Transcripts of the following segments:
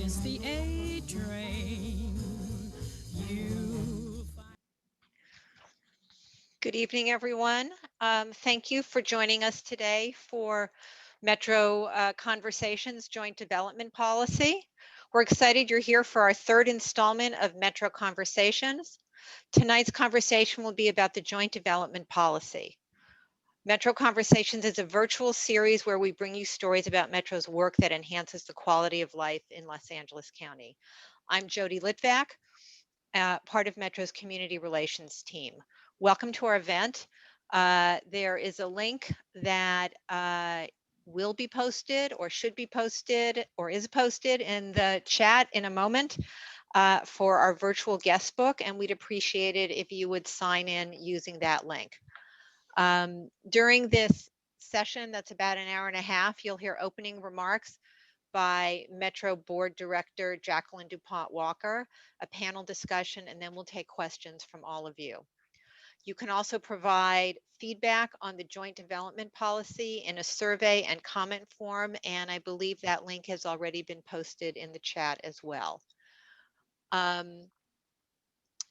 is the A train. Good evening, everyone. Thank you for joining us today for Metro Conversations Joint Development Policy. We're excited you're here for our third installment of Metro Conversations. Tonight's conversation will be about the Joint Development Policy. Metro Conversations is a virtual series where we bring you stories about Metro's work that enhances the quality of life in Los Angeles County. I'm Jody Litvak, part of Metro's community relations team. Welcome to our event. There is a link that will be posted or should be posted or is posted in the chat in a moment for our virtual guest book, and we'd appreciate it if you would sign in using that link. During this session, that's about an hour and a half, you'll hear opening remarks by Metro Board Director Jacqueline DuPont Walker, a panel discussion, and then we'll take questions from all of you. You can also provide feedback on the joint development policy in a survey and comment form, and I believe that link has already been posted in the chat as well.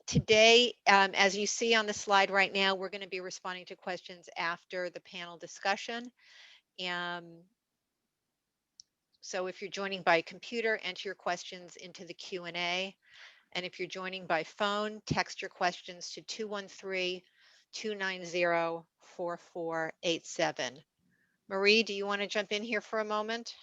Today, as you see on the slide right now, we're going to be responding to questions after the panel discussion. So if you're joining by computer, enter your questions into the Q&A. And if you're joining by phone, text your questions to 213-290-4487. Marie, do you want to jump in here for a moment?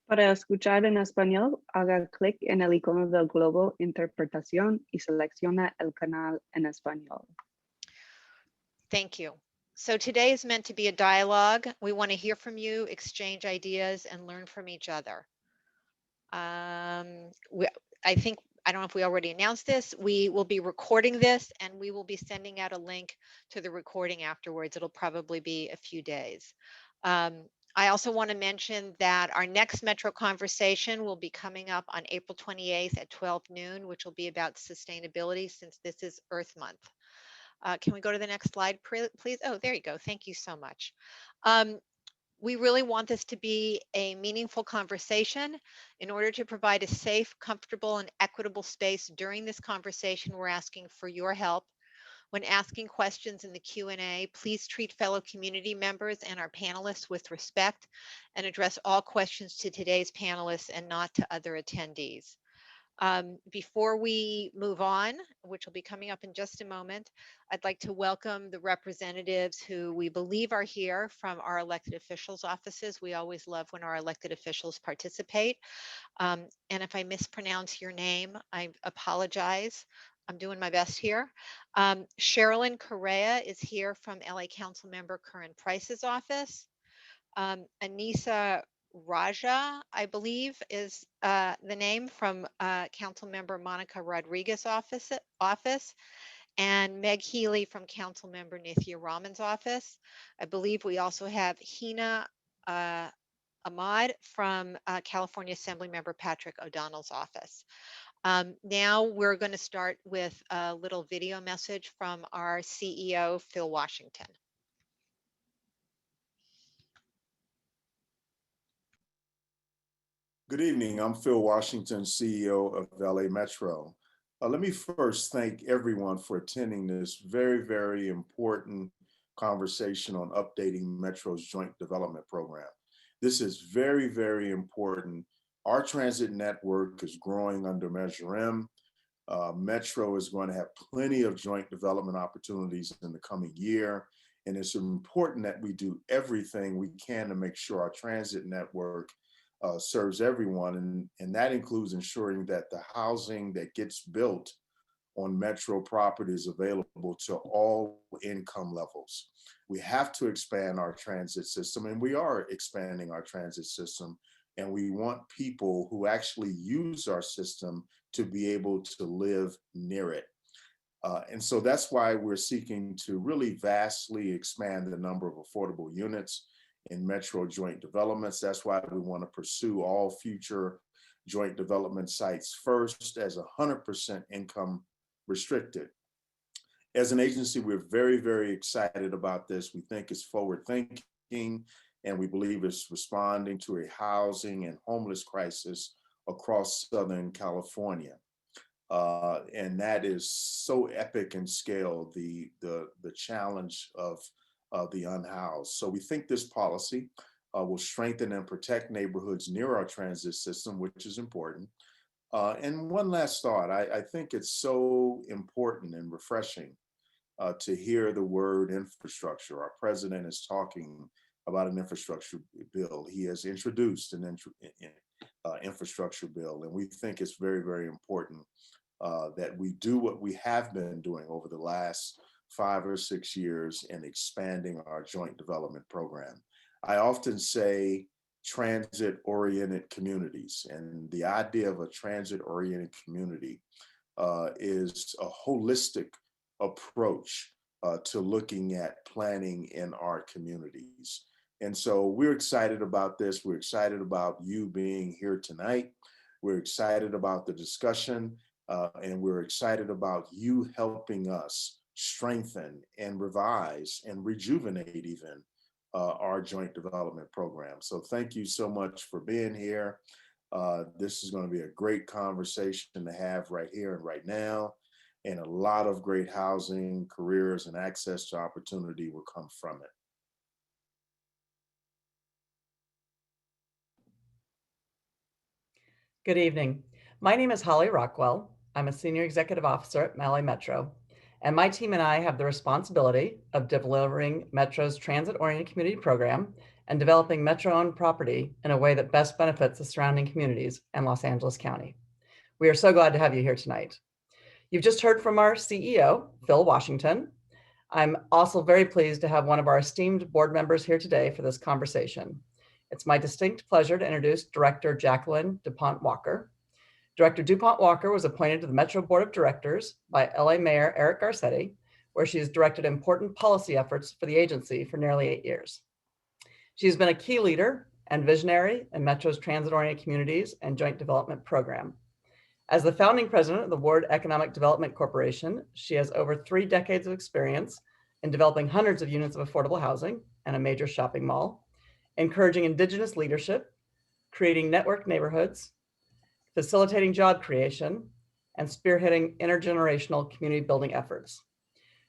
Para escuchar en español, haga clic en el icono del globo Interpretación y selecciona el canal en español. Thank you. So today is meant to be a dialogue. We want to hear from you, exchange ideas, and learn from each other. I don't know if we already announced this, we will be recording this and we will be sending out a link to the recording afterwards. It'll probably be a few days. I also want to mention that our next Metro conversation will be coming up on April 28th at 12 noon, which will be about sustainability since this is Earth Month. Can we go to the next slide, please? Oh, there you go. Thank you so much. We really want this to be a meaningful conversation. In order to provide a safe, comfortable, and equitable space during this conversation, we're asking for your help. When asking questions in the Q&A, please treat fellow community members and our panelists with respect and address all questions to today's panelists and not to other attendees. Before we move on, which will be coming up in just a moment, I'd like to welcome the representatives who we believe are here from our elected officials' offices. We always love when our elected officials participate. And if I mispronounce your name, I apologize. I'm doing my best here. Sherilyn Correa is here from LA Councilmember Curran Price's office. Anissa Raja, I believe, is the name from Councilmember Monica Rodriguez's office, and Meg Healy from Councilmember Nithya Raman's office. I believe we also have Hina Ahmad from California Assemblymember Patrick O'Donnell's office. Now we're going to start with a little video message from our CEO, Phil Washington. Good evening. I'm Phil Washington, CEO of LA Metro. Let me first thank everyone for attending this very, very important conversation on updating Metro's joint development program. This is very, very important. Our transit network is growing under Measure M. Metro is going to have plenty of joint development opportunities in the coming year. And it's important that we do everything we can to make sure our transit network serves everyone, and that includes ensuring that the housing that gets built on Metro property is available to all income levels. We have to expand our transit system, and we are expanding our transit system, and we want people who actually use our system to be able to live near it. And so that's why we're seeking to really vastly expand the number of affordable units in Metro joint developments. That's why we want to pursue all future joint development sites first as 100% income restricted. As an agency, we're very, very excited about this. We think it's forward thinking, and we believe it's responding to a housing and homeless crisis across Southern California. And that is so epic in scale, the challenge of the unhoused. So we think this policy will strengthen and protect neighborhoods near our transit system, which is important. And one last thought, I think it's so important and refreshing to hear the word infrastructure. Our president is talking about an infrastructure bill. He has introduced an infrastructure bill, and we think it's very, very important that we do what we have been doing over the last 5 or 6 years in expanding our joint development program. I often say transit-oriented communities, and the idea of a transit-oriented community is a holistic approach to looking at planning in our communities. And so we're excited about this. We're excited about you being here tonight. We're excited about the discussion, and we're excited about you helping us strengthen and revise and rejuvenate even our joint development program. So thank you so much for being here. This is going to be a great conversation to have right here and right now. And a lot of great housing, careers, and access to opportunity will come from it. Good evening. My name is Holly Rockwell. I'm a Senior Executive Officer at LA Metro, and my team and I have the responsibility of delivering Metro's transit-oriented community program and developing Metro-owned property in a way that best benefits the surrounding communities and Los Angeles County. We are so glad to have you here tonight. You've just heard from our CEO, Phil Washington. I'm also very pleased to have one of our esteemed board members here today for this conversation. It's my distinct pleasure to introduce Director Jacqueline DuPont Walker. Director DuPont Walker was appointed to the Metro Board of Directors by LA Mayor Eric Garcetti, where she has directed important policy efforts for the agency for nearly 8 years. She's been a key leader and visionary in Metro's transit-oriented communities and joint development program. As the founding president of the Ward Economic Development Corporation, she has over 3 decades of experience in developing hundreds of units of affordable housing and a major shopping mall, encouraging indigenous leadership, creating network neighborhoods, facilitating job creation, and spearheading intergenerational community building efforts.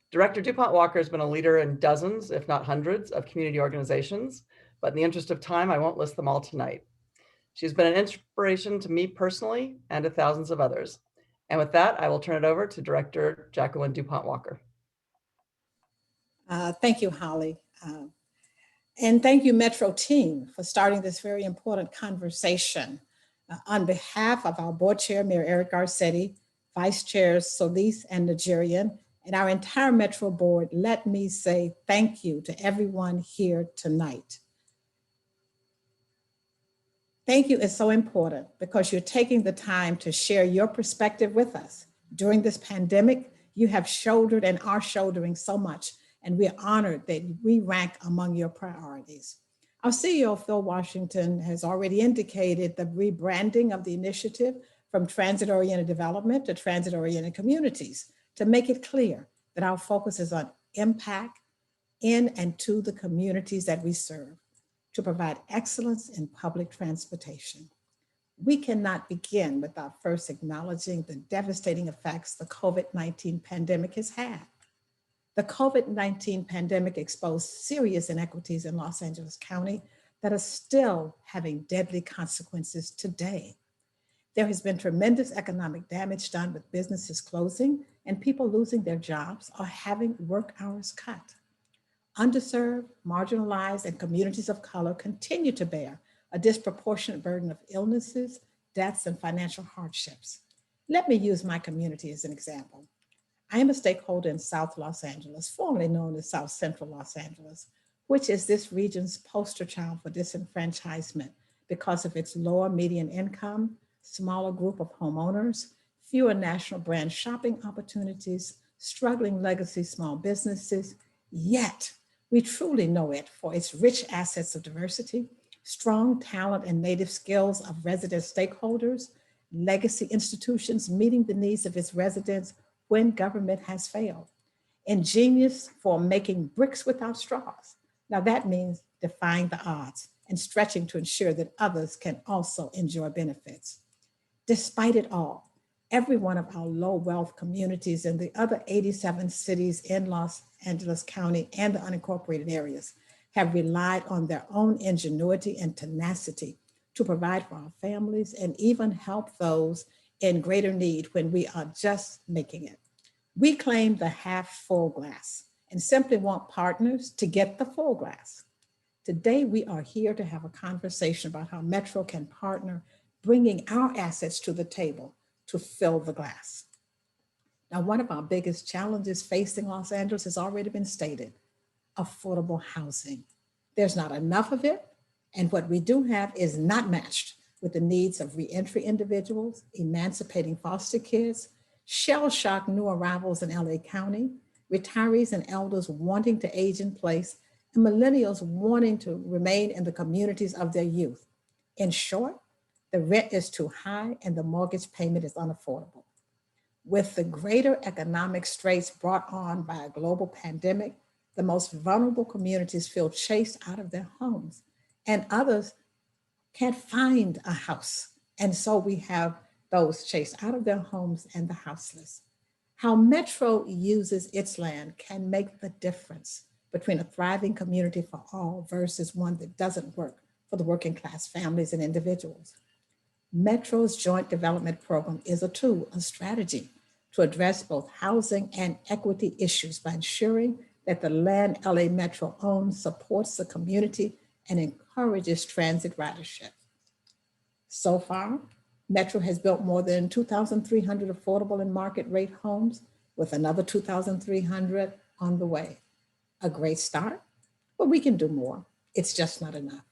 Director DuPont Walker has been a leader in dozens, if not hundreds, of community organizations, but in the interest of time, I won't list them all tonight. She's been an inspiration to me personally and to thousands of others. And with that, I will turn it over to Director Jacqueline DuPont Walker. Thank you, Holly. And thank you, Metro team, for starting this very important conversation. On behalf of our board chair, Mayor Eric Garcetti, vice chairs Solis and Nigerian, and our entire Metro board, let me say thank you to everyone here tonight. Thank you is so important because you're taking the time to share your perspective with us. During this pandemic, you have shouldered and are shouldering so much, and we're honored that we rank among your priorities. Our CEO, Phil Washington, has already indicated the rebranding of the initiative from transit-oriented development to transit-oriented communities to make it clear that our focus is on impact in and to the communities that we serve, to provide excellence in public transportation. We cannot begin without first acknowledging the devastating effects the COVID-19 pandemic has had. The COVID-19 pandemic exposed serious inequities in Los Angeles County that are still having deadly consequences today. There has been tremendous economic damage done with businesses closing and people losing their jobs or having work hours cut. Underserved, marginalized, and communities of color continue to bear a disproportionate burden of illnesses, deaths, and financial hardships. Let me use my community as an example. I am a stakeholder in South Los Angeles, formerly known as South Central Los Angeles, which is this region's poster child for disenfranchisement because of its lower median income, smaller group of homeowners, fewer national brand shopping opportunities, struggling legacy small businesses. Yet, we truly know it for its rich assets of diversity, strong talent and native skills of resident stakeholders, legacy institutions meeting the needs of its residents when government has failed, ingenious for making bricks without straws. Now that means defying the odds and stretching to ensure that others can also enjoy benefits. Despite it all, every one of our low wealth communities in the other 87 cities in Los Angeles County and the unincorporated areas have relied on their own ingenuity and tenacity to provide for our families and even help those in greater need when we are just making it. We claim the half full glass and simply want partners to get the full glass. Today, we are here to have a conversation about how Metro can partner, bringing our assets to the table to fill the glass. Now, one of our biggest challenges facing Los Angeles has already been stated: affordable housing. There's not enough of it, and what we do have is not matched with the needs of reentry individuals, emancipating foster kids, shell-shocked new arrivals in LA County, retirees and elders wanting to age in place, and millennials wanting to remain in the communities of their youth. In short, the rent is too high and the mortgage payment is unaffordable. With the greater economic straits brought on by a global pandemic, the most vulnerable communities feel chased out of their homes, and others can't find a house. And so we have those chased out of their homes and the houseless. How Metro uses its land can make the difference between a thriving community for all versus one that doesn't work for the working class families and individuals. Metro's joint development program is a tool, a strategy to address both housing and equity issues by ensuring that the land LA Metro owns supports the community and encourages transit ridership. So far, Metro has built more than 2,300 affordable and market rate homes, with another 2,300 on the way. A great start, but we can do more. It's just not enough.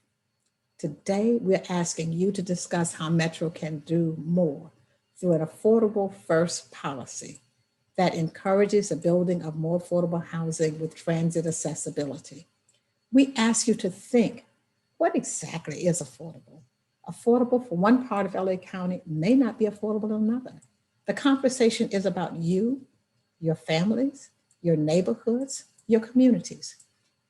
Today, we're asking you to discuss how Metro can do more through an affordable first policy that encourages the building of more affordable housing with transit accessibility. We ask you to think, what exactly is affordable? Affordable for one part of LA County may not be affordable in another. The conversation is about you, your families, your neighborhoods, your communities.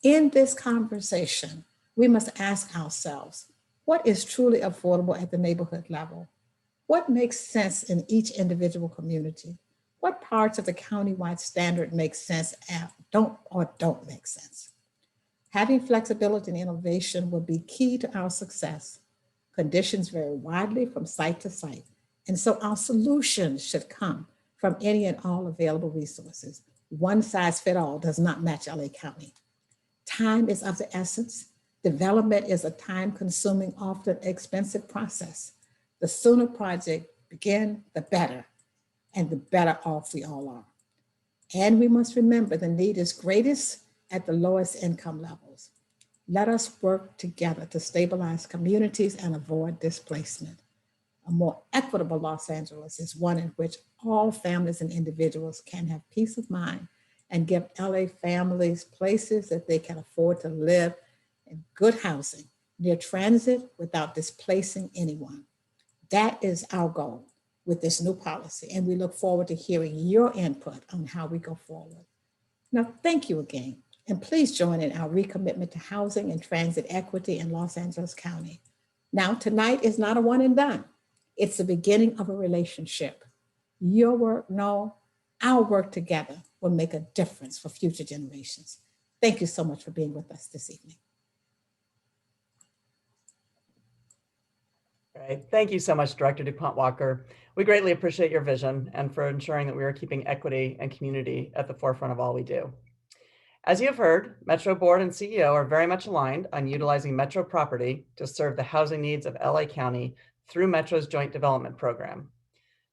In this conversation, we must ask ourselves, what is truly affordable at the neighborhood level? What makes sense in each individual community? What parts of the countywide standard make sense and don't make sense? Having flexibility and innovation will be key to our success. Conditions vary widely from site to site, and so our solutions should come from any and all available resources. One size fits all does not match LA County. Time is of the essence. Development is a time-consuming, often expensive process. The sooner project begin, the better, and the better off we all are. And we must remember the need is greatest at the lowest income levels. Let us work together to stabilize communities and avoid displacement. A more equitable Los Angeles is one in which all families and individuals can have peace of mind and give LA families places that they can afford to live in good housing, near transit, without displacing anyone. That is our goal with this new policy, and we look forward to hearing your input on how we go forward. Now, thank you again, and please join in our recommitment to housing and transit equity in Los Angeles County. Now, tonight is not a one and done. It's the beginning of a relationship. Your work, no, our work together will make a difference for future generations. Thank you so much for being with us this evening. Great. Thank you so much, Director DuPont Walker. We greatly appreciate your vision and for ensuring that we are keeping equity and community at the forefront of all we do. As you have heard, Metro Board and CEO are very much aligned on utilizing Metro property to serve the housing needs of LA County through Metro's Joint Development Program.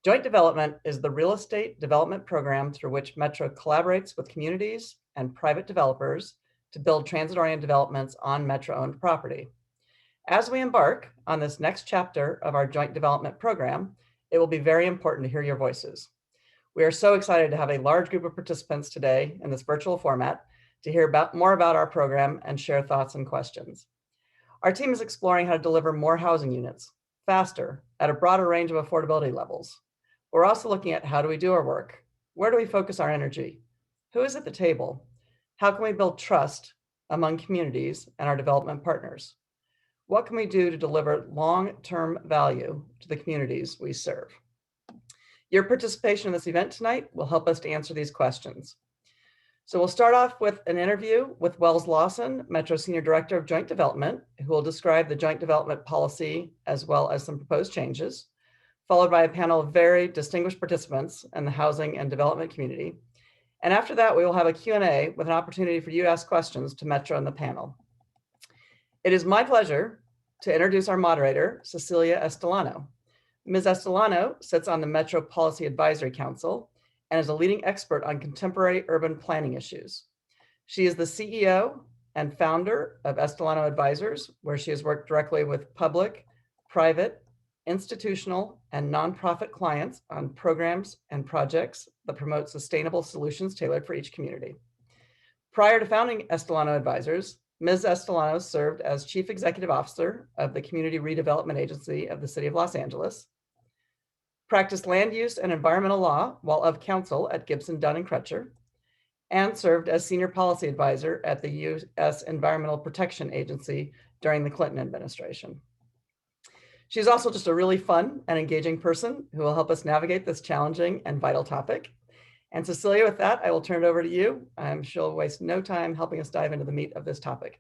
Joint Development is the real estate development program through which Metro collaborates with communities and private developers to build transit-oriented developments on Metro-owned property. As we embark on this next chapter of our Joint Development Program, it will be very important to hear your voices. We are so excited to have a large group of participants today in this virtual format to hear more about our program and share thoughts and questions. Our team is exploring how to deliver more housing units faster at a broader range of affordability levels. We're also looking at how do we do our work? Where do we focus our energy? Who is at the table? How can we build trust among communities and our development partners? what can we do to deliver long-term value to the communities we serve? Your participation in this event tonight will help us to answer these questions. So we'll start off with an interview with Wells Lawson, Metro Senior Director of Joint Development, who will describe the joint development policy as well as some proposed changes, followed by a panel of very distinguished participants in the housing and development community. And after that, we will have a Q&A with an opportunity for you to ask questions to Metro and the panel. It is my pleasure to introduce our moderator, Cecilia Estolano. Ms. Estolano sits on the Metro Policy Advisory Council and is a leading expert on contemporary urban planning issues. She is the CEO and founder of Estolano Advisors, where she has worked directly with public, private, institutional, and nonprofit clients on programs and projects that promote sustainable solutions tailored for each community. Prior to founding Estolano Advisors, Ms. Estolano served as Chief Executive Officer of the Community Redevelopment Agency of the City of Los Angeles, practiced land use and environmental law while of counsel at Gibson, Dunn & Crutcher, and served as Senior Policy Advisor at the U.S. Environmental Protection Agency during the Clinton administration. She's also just a really fun and engaging person who will help us navigate this challenging and vital topic. And Cecilia, with that, I will turn it over to you. I'm sure she'll waste no time helping us dive into the meat of this topic.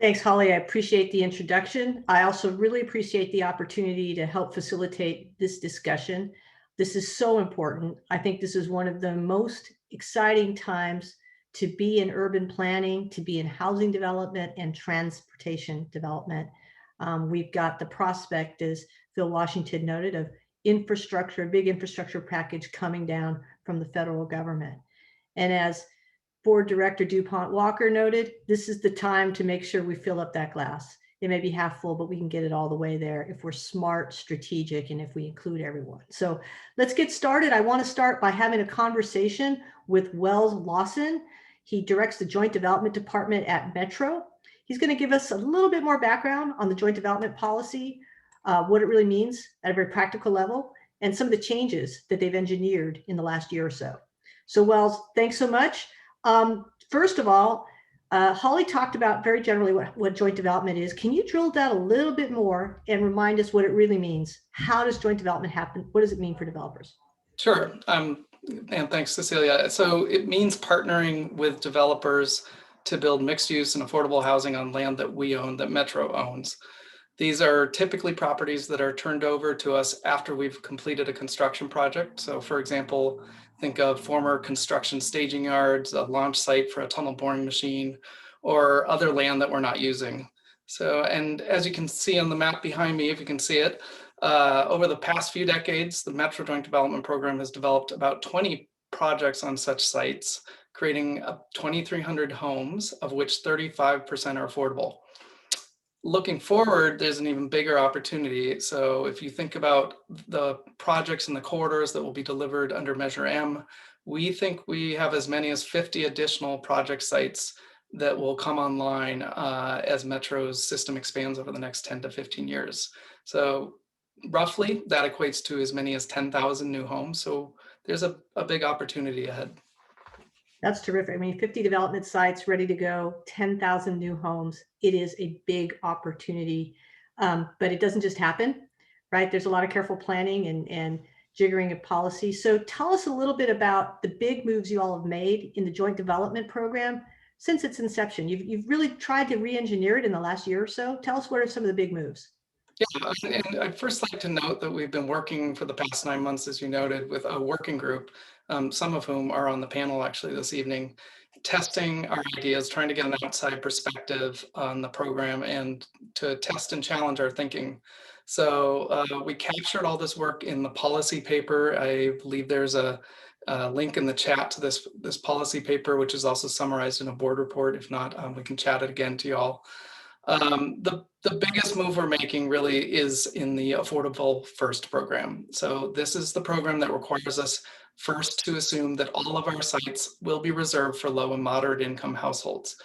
Thanks, Holly. I appreciate the introduction. I also really appreciate the opportunity to help facilitate this discussion. This is so important. I think this is one of the most exciting times to be in urban planning, to be in housing development and transportation development. We've got the prospect, as Phil Washington noted, of infrastructure, a big infrastructure package coming down from the federal government. And as Board Director DuPont Walker noted, this is the time to make sure we fill up that glass. It may be half full, but we can get it all the way there if we're smart, strategic, and if we include everyone. So let's get started. I want to start by having a conversation with Wells Lawson. He directs the Joint Development Department at Metro. He's going to give us a little bit more background on the joint development policy, what it really means at a very practical level, and some of the changes that they've engineered in the last year or so. So Wells, thanks so much. First of all, Holly talked about very generally what joint development is. Can you drill down a little bit more and remind us what it really means? How does joint development happen? What does it mean for developers? Sure. And thanks, Cecilia. So it means partnering with developers to build mixed use and affordable housing on land that we own, that Metro owns. These are typically properties that are turned over to us after we've completed a construction project. So for example, think of former construction staging yards, a launch site for a tunnel boring machine, or other land that we're not using. So, and as you can see on the map behind me, if you can see it, over the past few decades, the Metro Joint Development Program has developed about 20 projects on such sites, creating 2,300 homes, of which 35% are affordable. Looking forward, there's an even bigger opportunity. So if you think about the projects and the corridors that will be delivered under Measure M, we think we have as many as 50 additional project sites that will come online as Metro's system expands over the next 10 to 15 years. So roughly that equates to as many as 10,000 new homes. So there's a big opportunity ahead. That's terrific. I mean, 50 development sites ready to go, 10,000 new homes. It is a big opportunity, but it doesn't just happen, right? There's a lot of careful planning and jiggering of policy. So tell us a little bit about the big moves you all have made in the joint development program since its inception. You've really tried to re-engineer it in the last year or so. Tell us what are some of the big moves. Yeah, and I'd first like to note that we've been working for the past 9 months, as you noted, with a working group, some of whom are on the panel actually this evening, testing our ideas, trying to get an outside perspective on the program and to test and challenge our thinking. So we captured all this work in the policy paper. I believe there's a link in the chat to this policy paper, which is also summarized in a board report. If not, we can chat it again to y'all. The biggest move we're making really is in the Affordable First program. So this is the program that requires us first to assume that all of our sites will be reserved for low and moderate income households.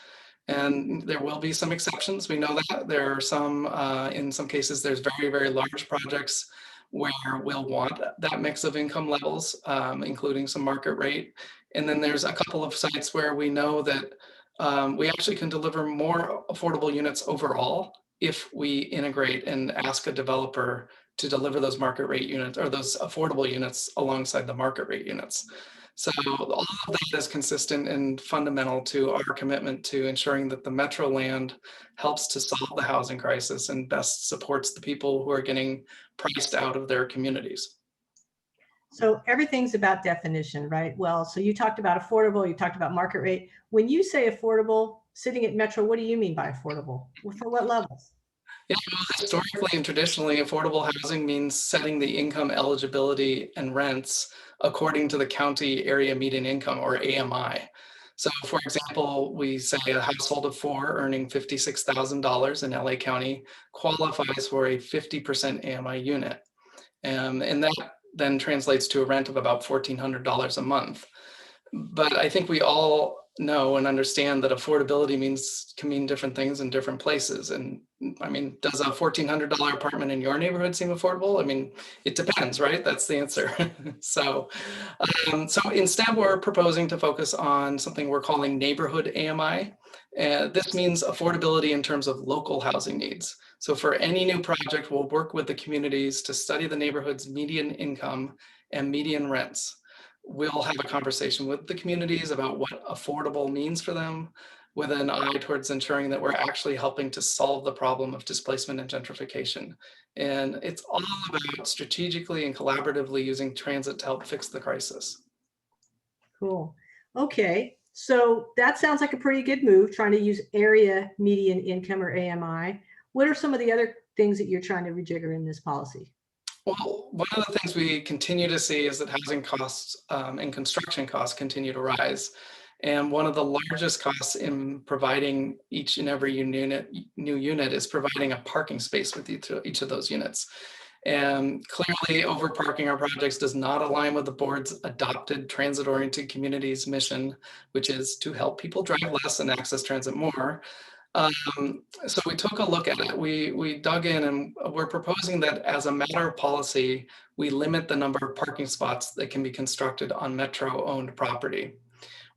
And there will be some exceptions. We know that there are some, in some cases, there's very, very large projects where we'll want that mix of income levels, including some market rate. And then there's a couple of sites where we know that we actually can deliver more affordable units overall if we integrate and ask a developer to deliver those market rate units or those affordable units alongside the market rate units. So all of that is consistent and fundamental to our commitment to ensuring that the metro land helps to solve the housing crisis and best supports the people who are getting priced out of their communities. So everything's about definition, right? Well, so you talked about affordable, you talked about market rate. When you say affordable, sitting at Metro, what do you mean by affordable? For what levels? Yeah, well, historically and traditionally, affordable housing means setting the income eligibility and rents according to the county area median income, or AMI. So for example, we say a household of 4 earning $56,000 in LA County qualifies for a 50% AMI unit. And that then translates to a rent of about $1,400 a month. But I think we all know and understand that affordability can mean different things in different places. And I mean, does a $1,400 apartment in your neighborhood seem affordable? I mean, it depends, right? That's the answer. So instead, we're proposing to focus on something we're calling neighborhood AMI. This means affordability in terms of local housing needs. So for any new project, we'll work with the communities to study the neighborhood's median income and median rents. We'll have a conversation with the communities about what affordable means for them, with an eye towards ensuring that we're actually helping to solve the problem of displacement and gentrification. And it's all about strategically and collaboratively using transit to help fix the crisis. Cool. Okay. So that sounds like a pretty good move, trying to use area median income, or AMI. What are some of the other things that you're trying to rejigger in this policy? Well, one of the things we continue to see is that housing costs and construction costs continue to rise. And one of the largest costs in providing each and every new unit is providing a parking space with each of those units. And clearly, overparking our projects does not align with the board's adopted transit-oriented communities mission, which is to help people drive less and access transit more. So we took a look at it. We dug in, and we're proposing that as a matter of policy, we limit the number of parking spots that can be constructed on Metro-owned property.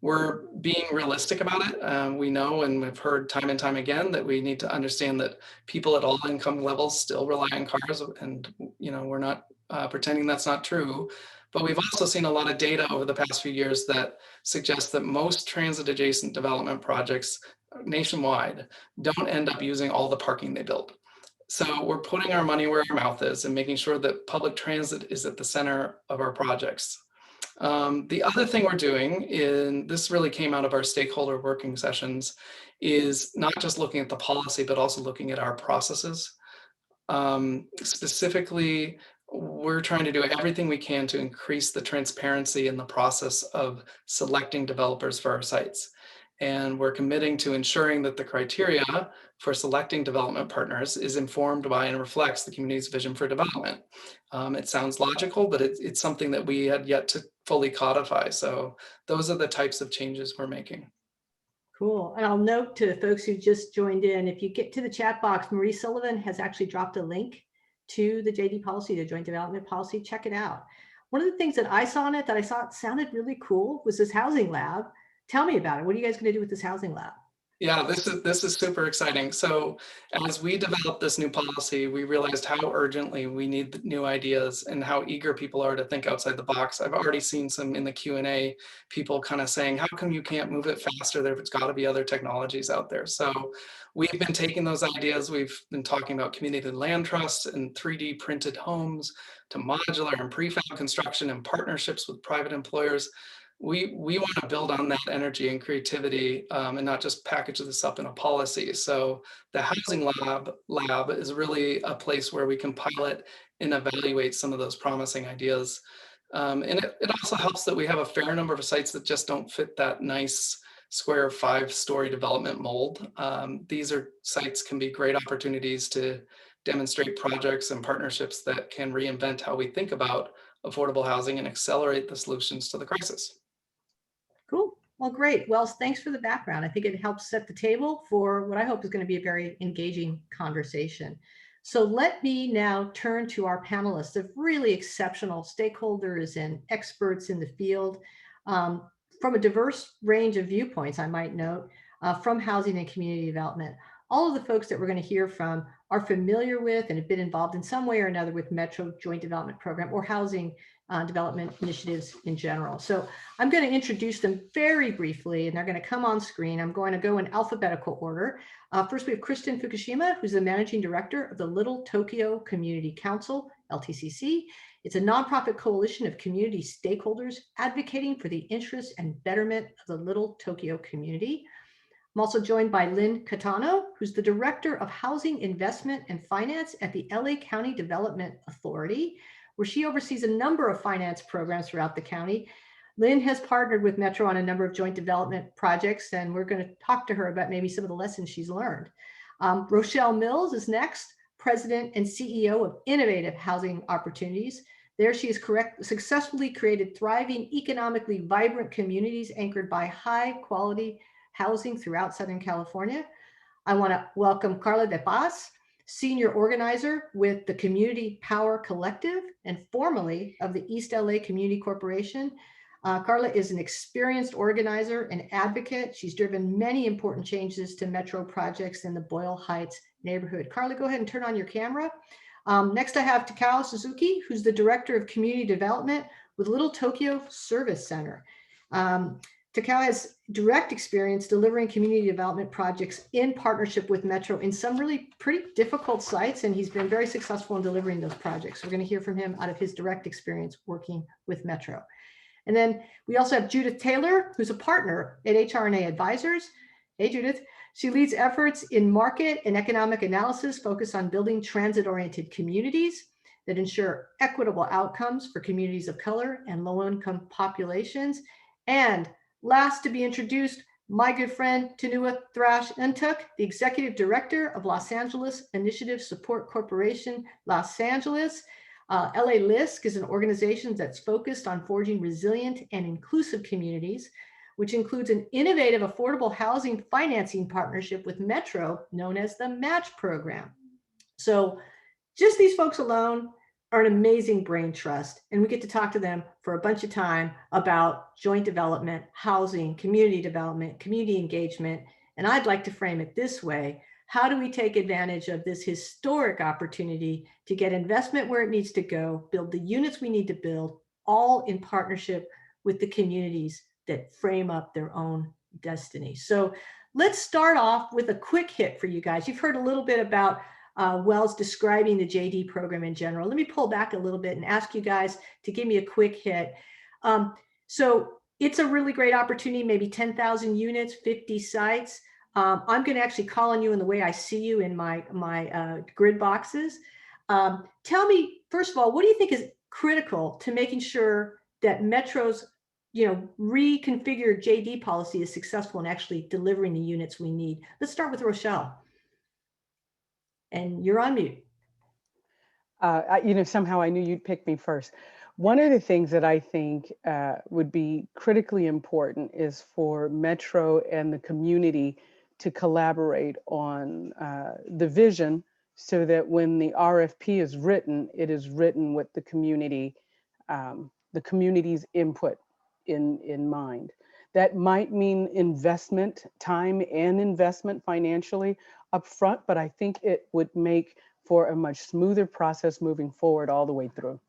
We're being realistic about it. We know, and we've heard time and time again, that we need to understand that people at all income levels still rely on cars, and we're not pretending that's not true. But we've also seen a lot of data over the past few years that suggests that most transit-adjacent development projects nationwide don't end up using all the parking they build. So we're putting our money where our mouth is and making sure that public transit is at the center of our projects. The other thing we're doing, this really came out of our stakeholder working sessions, is not just looking at the policy, but also looking at our processes. Specifically, we're trying to do everything we can to increase the transparency in the process of selecting developers for our sites. And we're committing to ensuring that the criteria for selecting development partners is informed by and reflects the community's vision for development. It sounds logical, but it's something that we had yet to fully codify. So those are the types of changes we're making. Cool. And I'll note to folks who just joined in, if you get to the chat box, Marie Sullivan has actually dropped a link to the JD policy, the Joint Development Policy. Check it out. One of the things that I saw in it that I thought sounded really cool was this housing lab. Tell me about it. What are you guys going to do with this housing lab? Yeah, this is super exciting. So as we developed this new policy, we realized how urgently we need new ideas and how eager people are to think outside the box. I've already seen some in the Q&A, people kind of saying, how come you can't move it faster? There's got to be other technologies out there. So we've been taking those ideas. We've been talking about community land trusts and 3D printed homes, to modular and prefab construction and partnerships with private employers. We want to build on that energy and creativity and not just package this up in a policy. So the housing lab is really a place where we can pilot and evaluate some of those promising ideas. And it also helps that we have a fair number of sites that just don't fit that nice square 5-story development mold. These sites can be great opportunities to demonstrate projects and partnerships that can reinvent how we think about affordable housing and accelerate the solutions to the crisis. Cool. Well, great. Well, thanks for the background. I think it helps set the table for what I hope is going to be a very engaging conversation. So let me now turn to our panelists of really exceptional stakeholders and experts in the field from a diverse range of viewpoints, I might note, from housing and community development. all of the folks that we're going to hear from are familiar with and have been involved in some way or another with Metro Joint Development Program or housing development initiatives in general. So I'm going to introduce them very briefly, and they're going to come on screen. I'm going to go in alphabetical order. First, we have Kristin Fukushima, who's the Managing Director of the Little Tokyo Community Council, LTCC. It's a nonprofit coalition of community stakeholders advocating for the interests and betterment of the Little Tokyo community. I'm also joined by Lynn Katano, who's the Director of Housing Investment and Finance at the LA County Development Authority, where she oversees a number of finance programs throughout the county. Lynn has partnered with Metro on a number of joint development projects, and we're going to talk to her about maybe some of the lessons she's learned. Rochelle Mills is next, President and CEO of Innovative Housing Opportunities. There she has successfully created thriving, economically vibrant communities anchored by high quality housing throughout Southern California. I want to welcome Carla de Paz, Senior Organizer with the Community Power Collective and formerly of the East LA Community Corporation. Carla is an experienced organizer and advocate. She's driven many important changes to Metro projects in the Boyle Heights neighborhood. Carla, go ahead and turn on your camera. Next, I have Takao Suzuki, who's the Director of Community Development with Little Tokyo Service Center. Takao has direct experience delivering community development projects in partnership with Metro in some really pretty difficult sites, and he's been very successful in delivering those projects. We're going to hear from him out of his direct experience working with Metro. And then we also have Judith Taylor, who's a partner at HR&A Advisors. Hey, Judith. She leads efforts in market and economic analysis focused on building transit-oriented communities that ensure equitable outcomes for communities of color and low-income populations. And last to be introduced, my good friend, Tunua Thrash-Ntuk, the Executive Director of Los Angeles Initiative Support Corporation, Los Angeles. LA LISC is an organization that's focused on forging resilient and inclusive communities, which includes an innovative affordable housing financing partnership with Metro known as the MATCH program. So just these folks alone are an amazing brain trust, and we get to talk to them for a bunch of time about joint development, housing, community development, community engagement. And I'd like to frame it this way: how do we take advantage of this historic opportunity to get investment where it needs to go, build the units we need to build, all in partnership with the communities that frame up their own destiny? So let's start off with a quick hit for you guys. You've heard a little bit about Wells describing the JD program in general. Let me pull back a little bit and ask you guys to give me a quick hit. So it's a really great opportunity, maybe 10,000 units, 50 sites. I'm going to actually call on you in the way I see you in my grid boxes. Tell me, first of all, what do you think is critical to making sure that Metro's reconfigured JD policy is successful in actually delivering the units we need? Let's start with Rochelle. And you're on mute. Somehow I knew you'd pick me first. One of the things that I think would be critically important is for Metro and the community to collaborate on the vision, so that when the RFP is written, it is written with the community's input in mind. That might mean investment, time and investment financially upfront, but I think it would make for a much smoother process moving forward all the way through.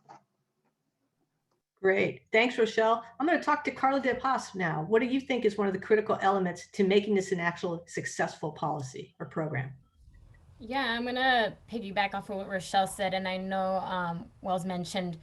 Great. Thanks, Rochelle. I'm going to talk to Carla de Paz now. What do you think is one of the critical elements to making this an actual successful policy or program? Yeah, I'm going to piggyback off of what Rochelle said. And I know Wells mentioned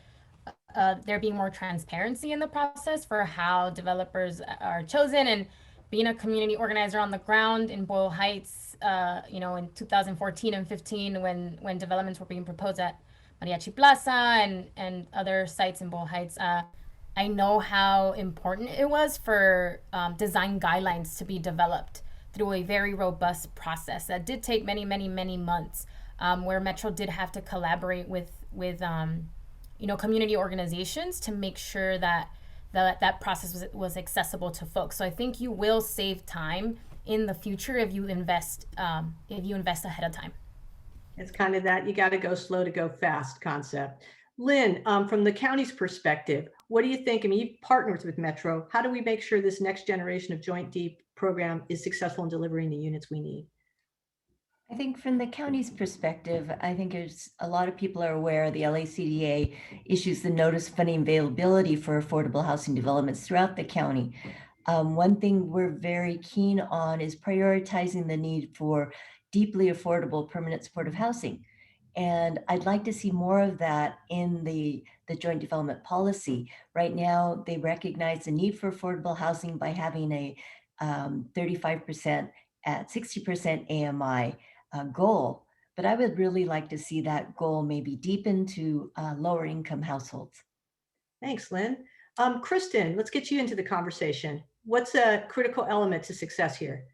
there being more transparency in the process for how developers are chosen, and being a community organizer on the ground in Boyle Heights, in 2014 and 15, when developments were being proposed at Mariachi Plaza and other sites in Boyle Heights, I know how important it was for design guidelines to be developed through a very robust process that did take many, many, many months, where Metro did have to collaborate with community organizations to make sure that process was accessible to folks. So I think you will save time in the future if you invest ahead of time. It's kind of that you got to go slow to go fast concept. Lynn, from the county's perspective, what do you think? I mean, you've partnered with Metro. How do we make sure this next generation of Joint D program is successful in delivering the units we need? I think from the county's perspective, I think a lot of people are aware the LACDA issues the notice of funding availability for affordable housing developments throughout the county. One thing we're very keen on is prioritizing the need for deeply affordable permanent supportive housing. And I'd like to see more of that in the joint development policy. Right now, they recognize the need for affordable housing by having a 35% at 60% AMI goal. But I would really like to see that goal maybe deepen to lower income households. Thanks, Lynn. Kristin, let's get you into the conversation. What's a critical element to success here?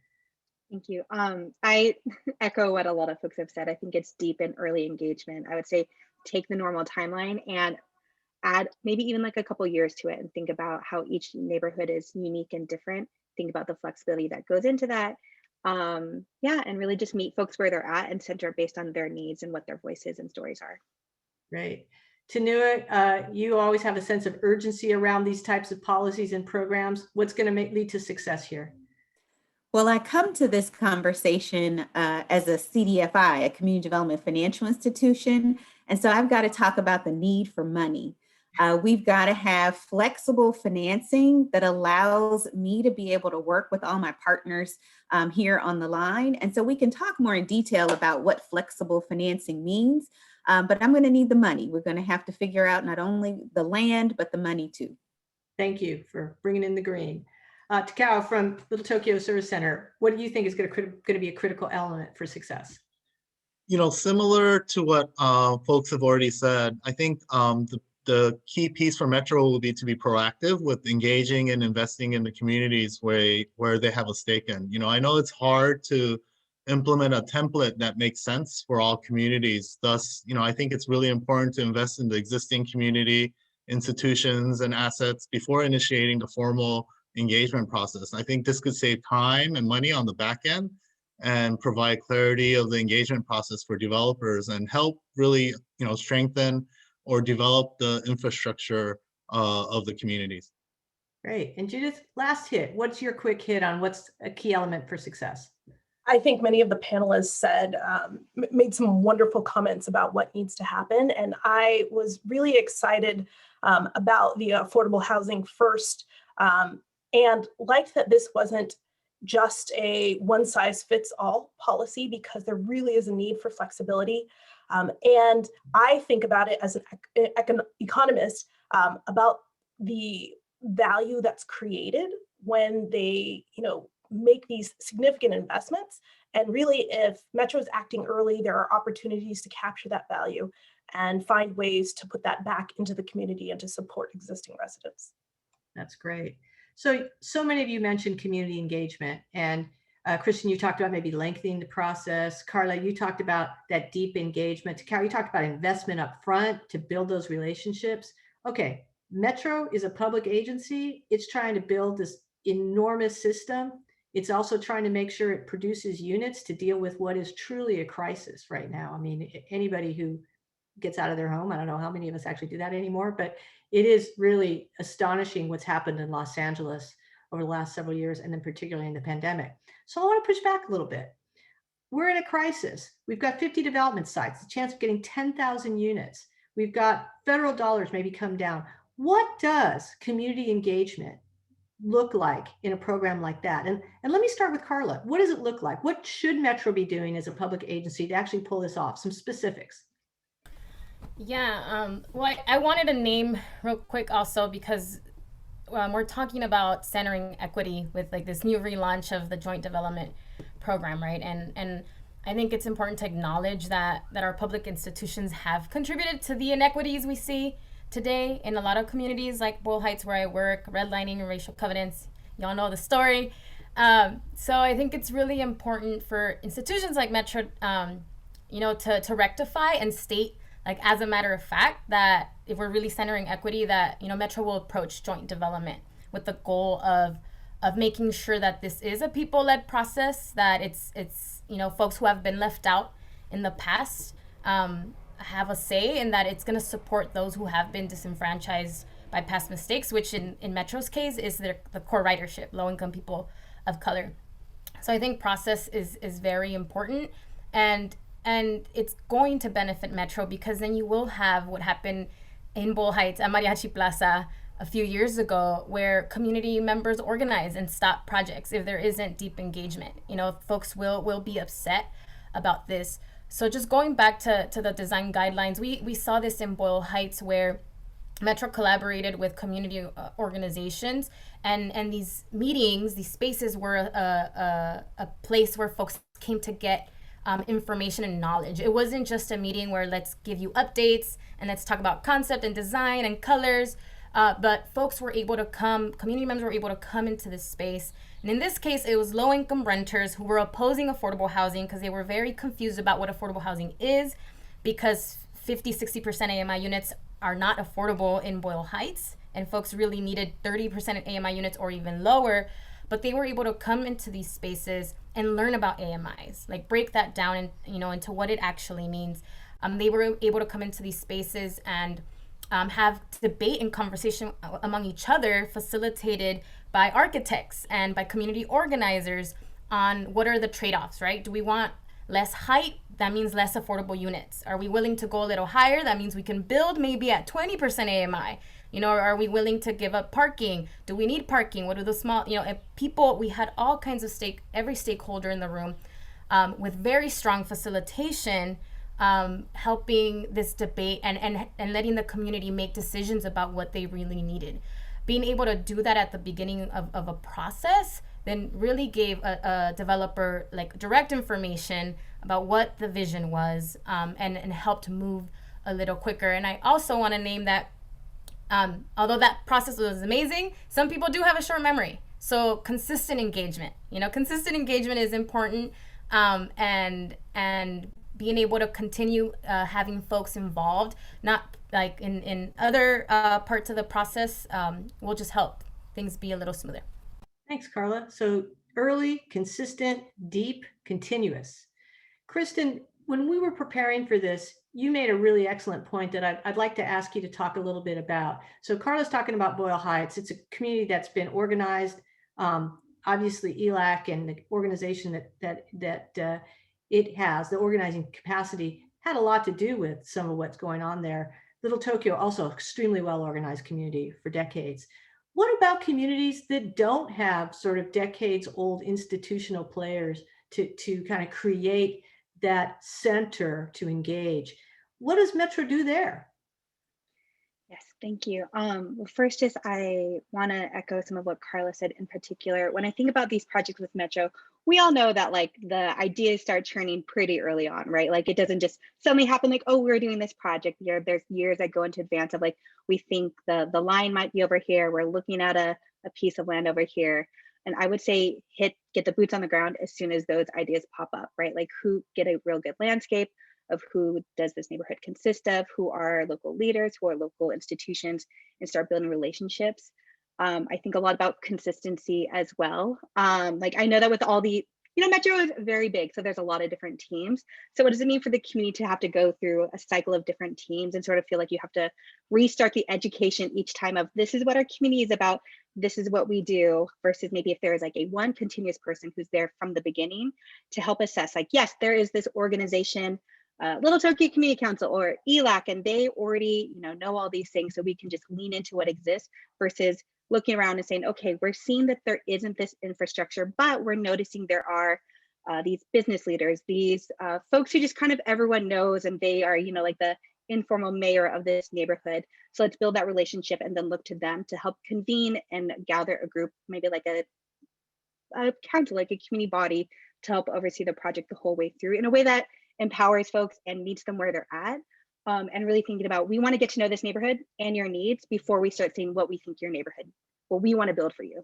Thank you. I echo what a lot of folks have said. I think it's deep and early engagement. I would say take the normal timeline and add maybe even like a couple years to it and think about how each neighborhood is unique and different. Think about the flexibility that goes into that. Yeah, and really just meet folks where they're at and center based on their needs and what their voices and stories are. Great. Tunua, you always have a sense of urgency around these types of policies and programs. What's going to lead to success here? Well, I come to this conversation as a CDFI, a Community Development Financial Institution. And so I've got to talk about the need for money. We've got to have flexible financing that allows me to be able to work with all my partners here on the line. And so we can talk more in detail about what flexible financing means, but I'm going to need the money. We're going to have to figure out not only the land, but the money too. Thank you for bringing in the green. Takao from Little Tokyo Service Center, what do you think is going to be a critical element for success? You know, similar to what folks have already said, I think the key piece for Metro will be to be proactive with engaging and investing in the communities where they have a stake in. You know, I know it's hard to implement a template that makes sense for all communities. Thus, you know, I think it's really important to invest in the existing community institutions and assets before initiating the formal engagement process. I think this could save time and money on the back end and provide clarity of the engagement process for developers and help really, you know, strengthen or develop the infrastructure of the communities. Great. And Judith, last hit, what's your quick hit on what's a key element for success? I think many of the panelists said, made some wonderful comments about what needs to happen. And I was really excited about the affordable housing first, and liked that this wasn't just a one-size-fits-all policy, because there really is a need for flexibility. And I think about it as an economist about the value that's created when they, you know, make these significant investments. And really, if Metro is acting early, there are opportunities to capture that value and find ways to put that back into the community and to support existing residents. That's great. So many of you mentioned community engagement, and Kristin, you talked about maybe lengthening the process. Carla, you talked about that deep engagement. Takao, you talked about investment up front to build those relationships. Okay, Metro is a public agency. It's trying to build this enormous system. It's also trying to make sure it produces units to deal with what is truly a crisis right now. I mean, anybody who gets out of their home, I don't know how many of us actually do that anymore, but it is really astonishing what's happened in Los Angeles over the last several years, and then particularly in the pandemic. So I want to push back a little bit. We're in a crisis. We've got 50 development sites, the chance of getting 10,000 units. We've got federal dollars maybe come down. What does community engagement look like in a program like that? And let me start with Carla. What does it look like? What should Metro be doing as a public agency to actually pull this off? Some specifics. Yeah, well, I wanted to name real quick also, because we're talking about centering equity with like this new relaunch of the joint development program, right? And I think it's important to acknowledge that our public institutions have contributed to the inequities we see today in a lot of communities like Boyle Heights, where I work, redlining and racial covenants. Y'all know the story. So I think it's really important for institutions like Metro, you know, to rectify and state, like, as a matter of fact, that if we're really centering equity, that, you know, Metro will approach joint development with the goal of making sure that this is a people-led process, that it's you know, folks who have been left out in the past have a say, and that it's going to support those who have been disenfranchised by past mistakes, which in Metro's case is the core ridership, low-income people of color. So I think process is very important. and it's going to benefit Metro, because then you will have what happened in Boyle Heights at Mariachi Plaza a few years ago, where community members organize and stop projects if there isn't deep engagement. You know, folks will be upset about this. So just going back to the design guidelines, we saw this in Boyle Heights, where Metro collaborated with community organizations, and these meetings, these spaces were a place where folks came to get information and knowledge. It wasn't just a meeting where let's give you updates and let's talk about concept and design and colors, but folks were able to come, community members were able to come into this space. And in this case, it was low-income renters who were opposing affordable housing because they were very confused about what affordable housing is, because 50-60% AMI units are not affordable in Boyle Heights, and folks really needed 30% AMI units or even lower. But they were able to come into these spaces and learn about AMIs, like break that down and, you know, into what it actually means. They were able to come into these spaces and have debate and conversation among each other, facilitated by architects and by community organizers, on what are the trade-offs, right? Do we want less height? That means less affordable units. Are we willing to go a little higher? That means we can build maybe at 20% AMI. You know, are we willing to give up parking? Do we need parking? What are the small, you know, people, we had all kinds of every stakeholder in the room with very strong facilitation, helping this debate and letting the community make decisions about what they really needed. Being able to do that at the beginning of a process then really gave a developer like direct information about what the vision was, and helped move a little quicker. And I also want to name that although that process was amazing, some people do have a short memory. So consistent engagement, you know, consistent engagement is important, and being able to continue having folks involved, not like in other parts of the process, will just help things be a little smoother. Thanks, Carla. So early, consistent, deep, continuous. Kristin, when we were preparing for this, you made a really excellent point that I'd like to ask you to talk a little bit about. So Carla's talking about Boyle Heights. It's a community that's been organized. Obviously, ELAC and the organization that it has, the organizing capacity, had a lot to do with some of what's going on there. Little Tokyo, also extremely well-organized community for decades. What about communities that don't have sort of decades-old institutional players to kind of create that center to engage? What does Metro do there? Yes, thank you. Well, first, just I want to echo some of what Carla said in particular. When I think about these projects with Metro, we all know that like the ideas start churning pretty early on, right? Like it doesn't just suddenly happen like, oh, we're doing this project. There's years that go into advance of like, we think the line might be over here. We're looking at a piece of land over here. And I would say get the boots on the ground as soon as those ideas pop up, right? Like get a real good landscape of who does this neighborhood consist of, who are local leaders, who are local institutions, and start building relationships. I think a lot about consistency as well. Like I know that with all the, you know, Metro is very big, so there's a lot of different teams. So what does it mean for the community to have to go through a cycle of different teams and sort of feel like you have to restart the education each time of this is what our community is about, this is what we do, versus maybe if there is like a one continuous person who's there from the beginning to help assess like, yes, there is this organization, Little Tokyo Community Council or ELAC, and they already, you know all these things, so we can just lean into what exists versus looking around and saying, okay, we're seeing that there isn't this infrastructure, but we're noticing there are these business leaders, these folks who just kind of everyone knows, and they are, you know, like the informal mayor of this neighborhood. So let's build that relationship and then look to them to help convene and gather a group, maybe like a council, like a community body, to help oversee the project the whole way through in a way that empowers folks and meets them where they're at. And really thinking about, we want to get to know this neighborhood and your needs before we start saying what we think your neighborhood, what we want to build for you.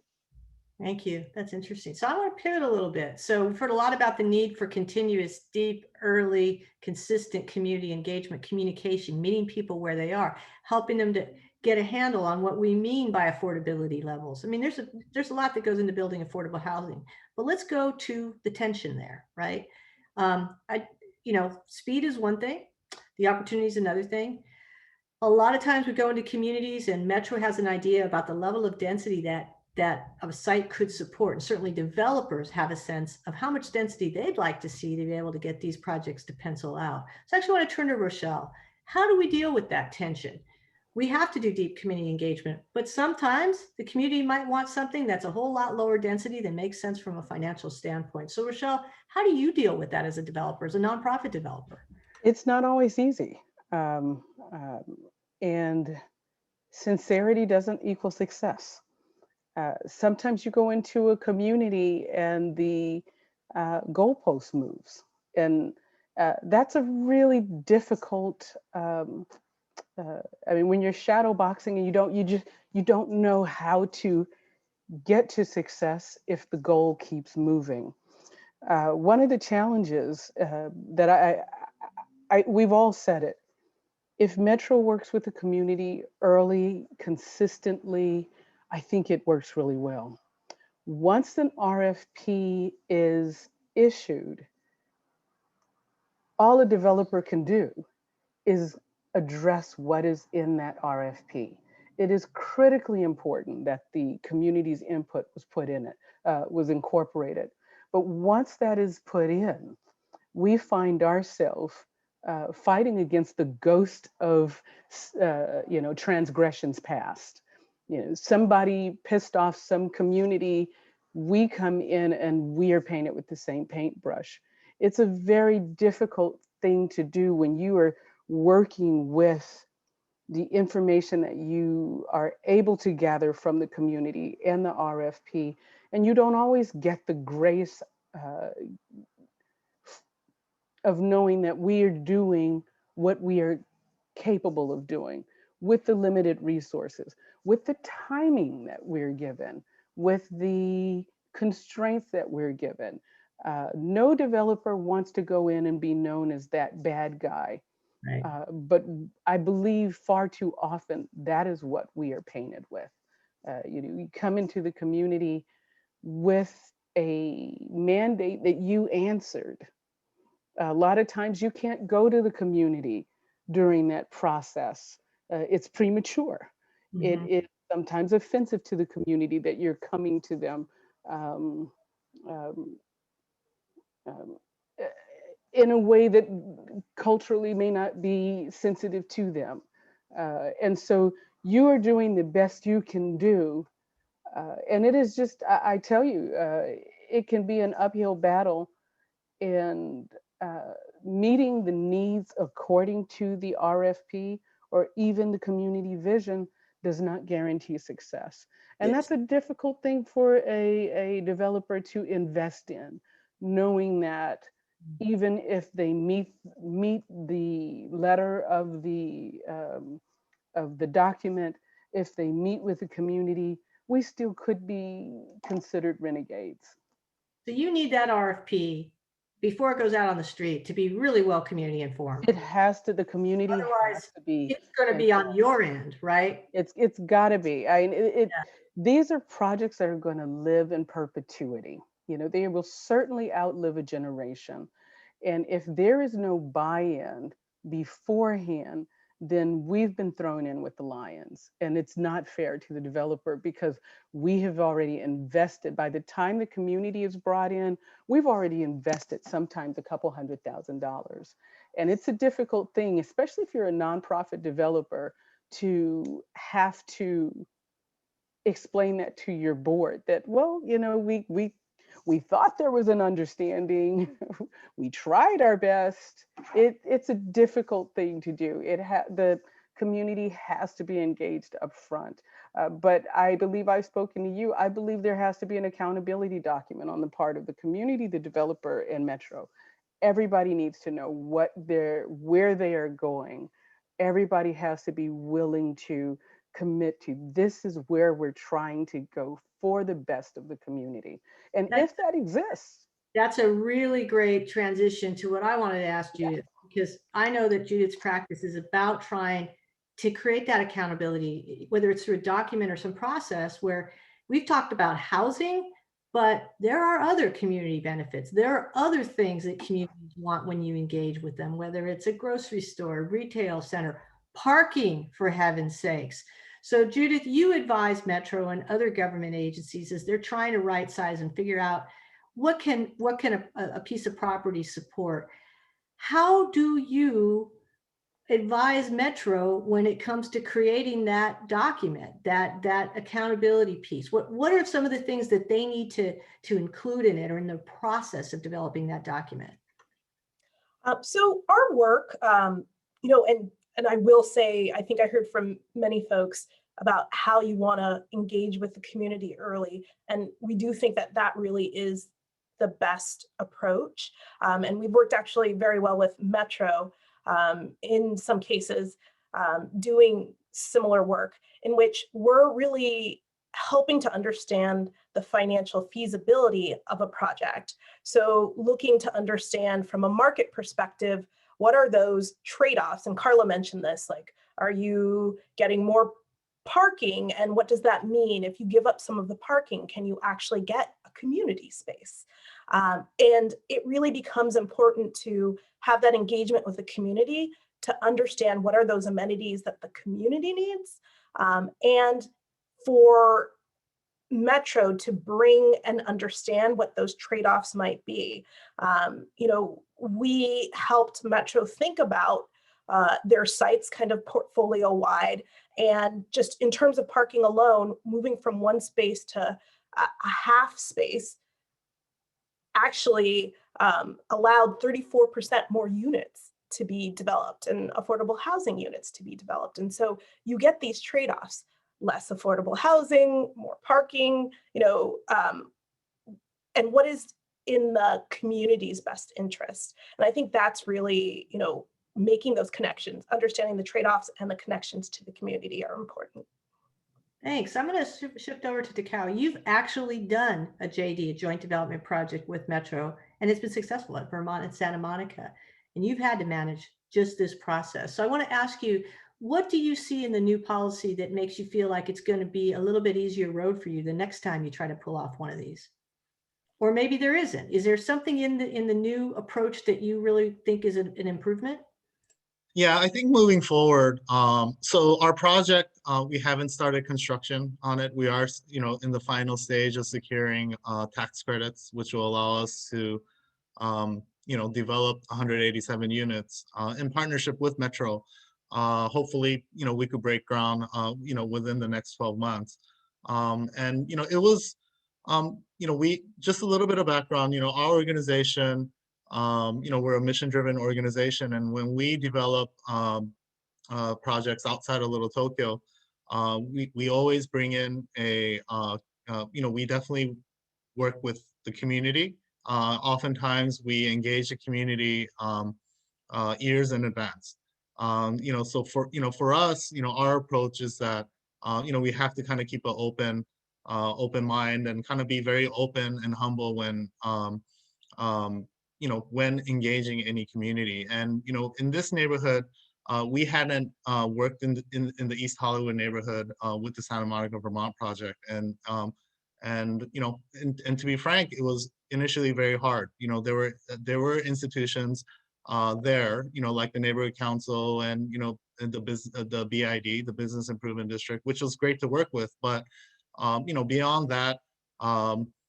Thank you. That's interesting. So I want to pivot a little bit. So we've heard a lot about the need for continuous, deep, early, consistent community engagement, communication, meeting people where they are, helping them to get a handle on what we mean by affordability levels. I mean, there's a lot that goes into building affordable housing, but let's go to the tension there, right? Speed is one thing. The opportunity is another thing. A lot of times we go into communities and Metro has an idea about the level of density that that a site could support. And certainly developers have a sense of how much density they'd like to see to be able to get these projects to pencil out. So I actually want to turn to Rochelle. How do we deal with that tension? We have to do deep community engagement, but sometimes the community might want something that's a whole lot lower density that makes sense from a financial standpoint. So Rochelle, how do you deal with that as a developer, as a nonprofit developer? It's not always easy. And sincerity doesn't equal success. Sometimes you go into a community and the goalpost moves, and that's a really difficult. I mean, when you're shadow boxing and you don't know how to get to success if the goal keeps moving. One of the challenges that we've all said it. If Metro works with the community early, consistently, I think it works really well. Once an RFP is issued, all a developer can do is address what is in that RFP. It is critically important that the community's input was put in it, was incorporated. But once that is put in, we find ourselves fighting against the ghost of, transgressions past. Somebody pissed off some community, we come in and we are painted with the same paintbrush. It's a very difficult thing to do when you are working with the information that you are able to gather from the community and the RFP, and you don't always get the grace of knowing that we are doing what we are capable of doing with the limited resources, with the timing that we're given, with the constraints that we're given. No developer wants to go in and be known as that bad guy. Right. But I believe far too often that is what we are painted with. You come into the community with a mandate that you answered. A lot of times you can't go to the community during that process. It's premature. Mm-hmm. It is sometimes offensive to the community that you're coming to them in a way that culturally may not be sensitive to them. And so you are doing the best you can do. And it is just, I tell you, it can be an uphill battle, and meeting the needs according to the RFP or even the community vision does not guarantee success. And Yes. that's a difficult thing for a developer to invest in, knowing that even if they meet the letter of the document, if they meet with the community, we still could be considered renegades. So you need that RFP before it goes out on the street to be really well community informed. It has to, the community Otherwise, has to be. it's going to be on your end, right? It's got to be. I mean, Yeah. these are projects that are going to live in perpetuity. They will certainly outlive a generation. And if there is no buy-in beforehand, then we've been thrown in with the lions. And it's not fair to the developer because we have already invested. By the time the community is brought in, we've already invested sometimes a couple $100,000. And it's a difficult thing, especially if you're a nonprofit developer, to have to explain that to your board that, well, we thought there was an understanding. We tried our best. It's a difficult thing to do. The community has to be engaged up front. But I believe I've spoken to you. I believe there has to be an accountability document on the part of the community, the developer, and Metro. Everybody needs to know where they are going. Everybody has to be willing to commit to, this is where we're trying to go for the best of the community. And if that exists. That's a really great transition to what I wanted to ask Judith, because I know that Judith's practice is about trying to create that accountability, whether it's through a document or some process where we've talked about housing, but there are other community benefits. There are other things that communities want when you engage with them, whether it's a grocery store, retail center, parking, for heaven's sakes. So Judith, you advise Metro and other government agencies as they're trying to right size and figure out what can a piece of property support. How do you advise Metro when it comes to creating that document, that accountability piece? What are some of the things that they need to include in it or in the process of developing that document? So our work, you know, and I will say, I think I heard from many folks about how you want to engage with the community early. And we do think that that really is the best approach. And we've worked actually very well with Metro in some cases, doing similar work in which we're really helping to understand the financial feasibility of a project. So looking to understand from a market perspective, what are those trade-offs? And Carla mentioned this, like, are you getting more parking? And what does that mean? If you give up some of the parking, can you actually get a community space? And it really becomes important to have that engagement with the community to understand what are those amenities that the community needs, and for Metro to bring and understand what those trade-offs might be. You know, we helped Metro think about their sites kind of portfolio wide, and just in terms of parking alone, moving from one space to a half space actually allowed 34% more units to be developed and affordable housing units to be developed. And so you get these trade-offs, less affordable housing, more parking, you know, and what is in the community's best interest. And I think that's really, you know, making those connections, understanding the trade-offs and the connections to the community are important. Thanks. I'm going to shift over to Takao. You've actually done a JD, a joint development project with Metro, and it's been successful at Vermont and Santa Monica. And you've had to manage just this process. So I want to ask you, what do you see in the new policy that makes you feel like it's going to be a little bit easier road for you the next time you try to pull off one of these? Or maybe there isn't. Is there something in the new approach that you really think is an improvement? Yeah, I think moving forward, so our project, we haven't started construction on it. We are, you know, in the final stage of securing tax credits, which will allow us to, you know, develop 187 units in partnership with Metro. Hopefully, you know, we could break ground, you know, within the next 12 months. And, you know, it was, you know, just a little bit of background, you know, our organization, you know, we're a mission-driven organization, and when we develop projects outside of Little Tokyo, we always bring in a, you know, we definitely work with the community. Oftentimes, we engage the community years in advance. You know, so for us, you know, our approach is that, you know, we have to kind of keep an open mind and kind of be very open and humble when, you know, when engaging any community. And, you know, in this neighborhood, we hadn't worked in the East Hollywood neighborhood with the Santa Monica, Vermont project. And you know, and to be frank, it was initially very hard. You know, there were institutions there, you know, like the neighborhood council and, you know, the BID, the Business Improvement District, which was great to work with. But, you know, beyond that,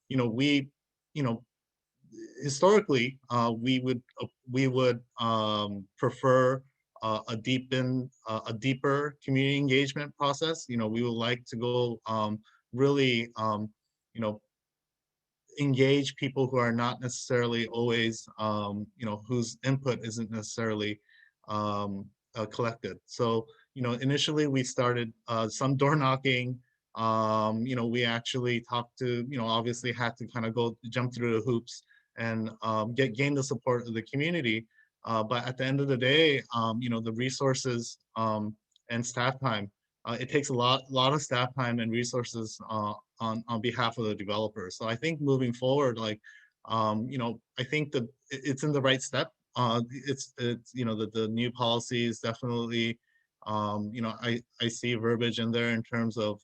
you know, historically, we would prefer a deeper community engagement process. You know, we would like to go really, you know, engage people who are not necessarily always, you know, whose input isn't necessarily collected. So, you know, initially we started some door knocking. You know, we actually talked to, you know, obviously had to kind of jump through the hoops and gain the support of the community. But at the end of the day, you know, the resources and staff time, it takes a lot of staff time and resources on behalf of the developers. So I think moving forward, like, you know, I think that it's in the right step. It's you know, the new policy is definitely, you know, I see verbiage in there in terms of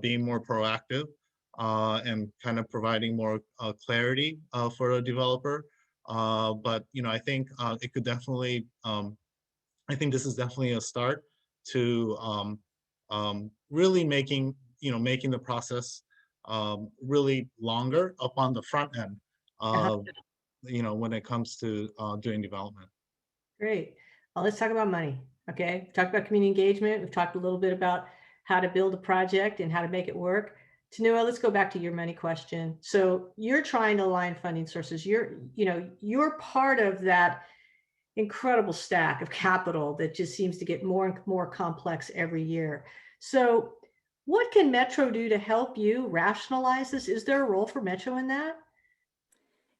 being more proactive and kind of providing more clarity for a developer. But, you know, I think it could definitely, I think this is definitely a start to really making the process really longer up on the front end, when it comes to doing development. Great. Well, let's talk about money. Okay. We've talked about community engagement. We've talked a little bit about how to build a project and how to make it work. Tunua, let's go back to your money question. So you're trying to align funding sources. You're part of that incredible stack of capital that just seems to get more and more complex every year. So what can Metro do to help you rationalize this? Is there a role for Metro in that?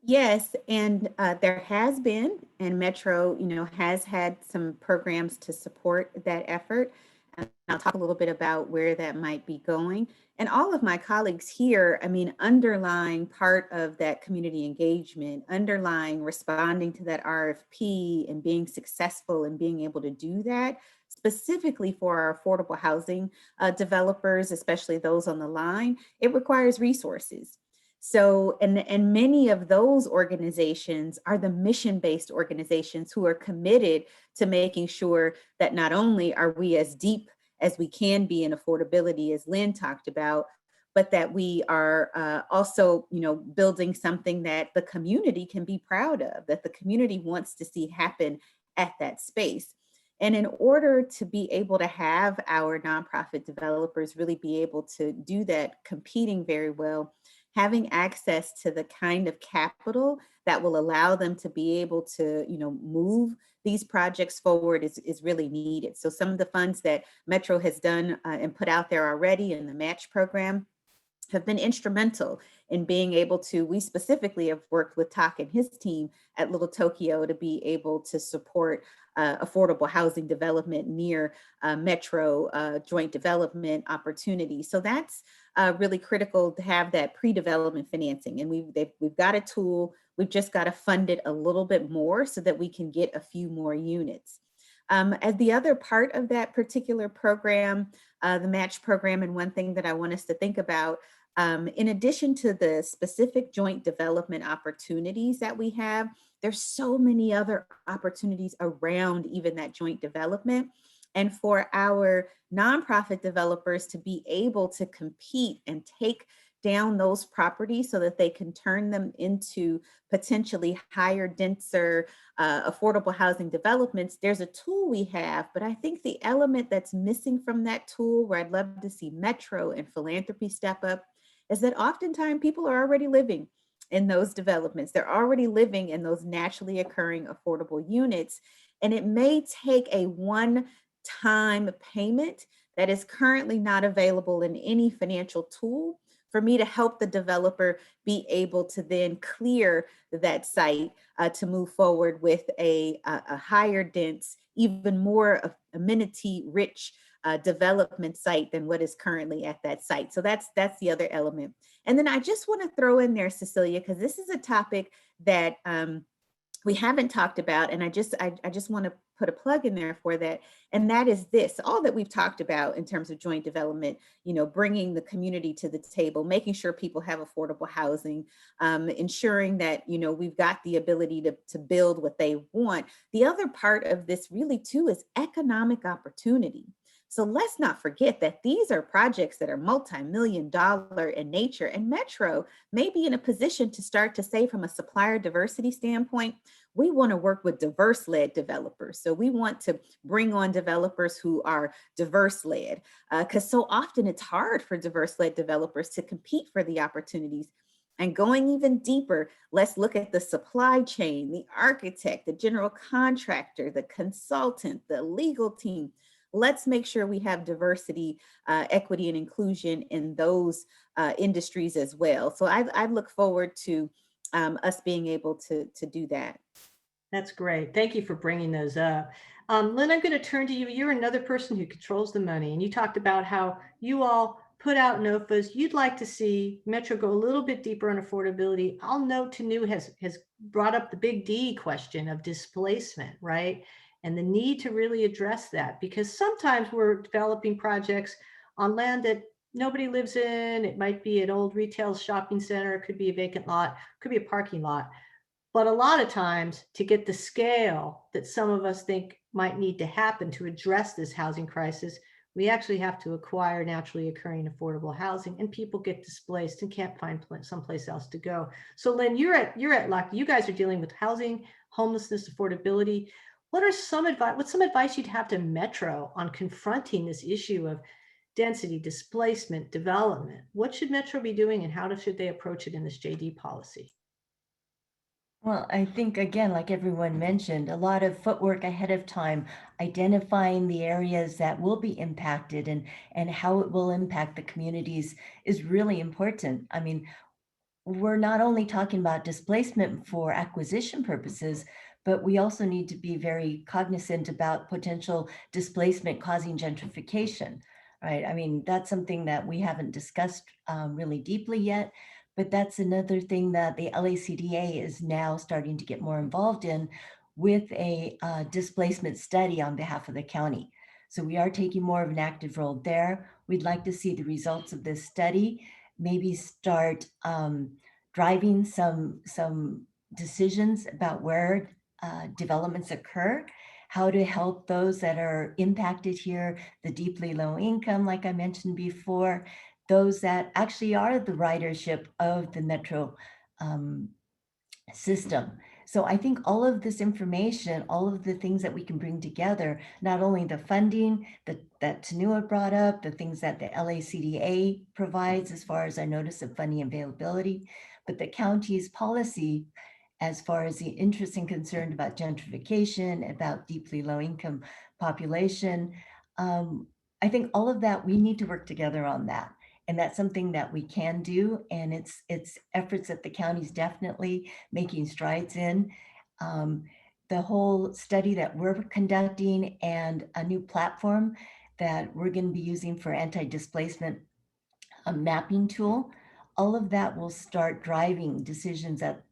Yes, and there has been, and Metro, has had some programs to support that effort. And I'll talk a little bit about where that might be going. And all of my colleagues here, underlying part of that community engagement, underlying responding to that RFP and being successful and being able to do that, specifically for our affordable housing developers, especially those on the line, it requires resources. So, and many of those organizations are the mission-based organizations who are committed to making sure that not only are we as deep as we can be in affordability, as Lynn talked about, but that we are also, building something that the community can be proud of, that the community wants to see happen at that space. And in order to be able to have our nonprofit developers really be able to do that, competing very well, having access to the kind of capital that will allow them to be able to, move these projects forward is really needed. So some of the funds that Metro has done and put out there already in the match program have been instrumental in being able to, we specifically have worked with Tak and his team at Little Tokyo to be able to support affordable housing development near Metro joint development opportunities. So that's really critical to have that pre-development financing. And we've got a tool, we've just got to fund it a little bit more so that we can get a few more units. As the other part of that particular program, the match program, and one thing that I want us to think about, in addition to the specific joint development opportunities that we have, there's so many other opportunities around even that joint development. And for our nonprofit developers to be able to compete and take down those properties so that they can turn them into potentially higher, denser, affordable housing developments, there's a tool we have, but I think the element that's missing from that tool, where I'd love to see Metro and philanthropy step up, is that oftentimes people are already living in those developments. They're already living in those naturally occurring affordable units. And it may take a one-time payment that is currently not available in any financial tool for me to help the developer be able to then clear that site to move forward with a higher dense, even more amenity-rich development site than what is currently at that site. So that's the other element. And then I just want to throw in there, Cecilia, because this is a topic that we haven't talked about, and I just want to put a plug in there for that, and that is this: all that we've talked about in terms of joint development, bringing the community to the table, making sure people have affordable housing, ensuring that we've got the ability to build what they want. The other part of this really too is economic opportunity. So let's not forget that these are projects that are multi-million-dollar in nature, and Metro may be in a position to start to say, from a supplier diversity standpoint, we want to work with diverse-led developers. So we want to bring on developers who are diverse-led, because so often it's hard for diverse-led developers to compete for the opportunities. And going even deeper, let's look at the supply chain, the architect, the general contractor, the consultant, the legal team. Let's make sure we have diversity, equity, and inclusion in those industries as well. So I look forward to us being able to do that. That's great. Thank you for bringing those up. Lynn, I'm going to turn to you. You're another person who controls the money, and you talked about how you all put out NOFAs. You'd like to see Metro go a little bit deeper on affordability. I'll note Tunua has brought up the big D question of displacement, right? And the need to really address that, because sometimes we're developing projects on land that nobody lives in. It might be an old retail shopping center. It could be a vacant lot, could be a parking lot. But a lot of times, to get the scale that some of us think might need to happen to address this housing crisis, We actually have to acquire naturally occurring affordable housing, and people get displaced and can't find someplace else to go. So Lynn, you're at luck. You guys are dealing with housing, homelessness, affordability. What's some advice you'd have to Metro on confronting this issue of density, displacement, development? What should Metro be doing, and how should they approach it in this JD policy? Well, I think, again, like everyone mentioned, a lot of footwork ahead of time, identifying the areas that will be impacted and how it will impact the communities is really important. I mean, we're not only talking about displacement for acquisition purposes, but we also need to be very cognizant about potential displacement causing gentrification, right? I mean, that's something that we haven't discussed really deeply yet, but that's another thing that the LACDA is now starting to get more involved in with a displacement study on behalf of the county. So we are taking more of an active role there. We'd like to see the results of this study, maybe start driving some decisions about where developments occur, how to help those that are impacted here, the deeply low income, like I mentioned before, those that actually are the ridership of the Metro system. So I think all of this information, all of the things that we can bring together, not only the funding that Tunua brought up, the things that the LACDA provides as far as our notice of funding availability, but the county's policy as far as the interest and concern about gentrification, about deeply low income population. I think all of that, we need to work together on that. And that's something that we can do. And it's efforts that the county's definitely making strides in. The whole study that we're conducting and a new platform that we're going to be using for anti-displacement, a mapping tool, all of that will start driving decisions that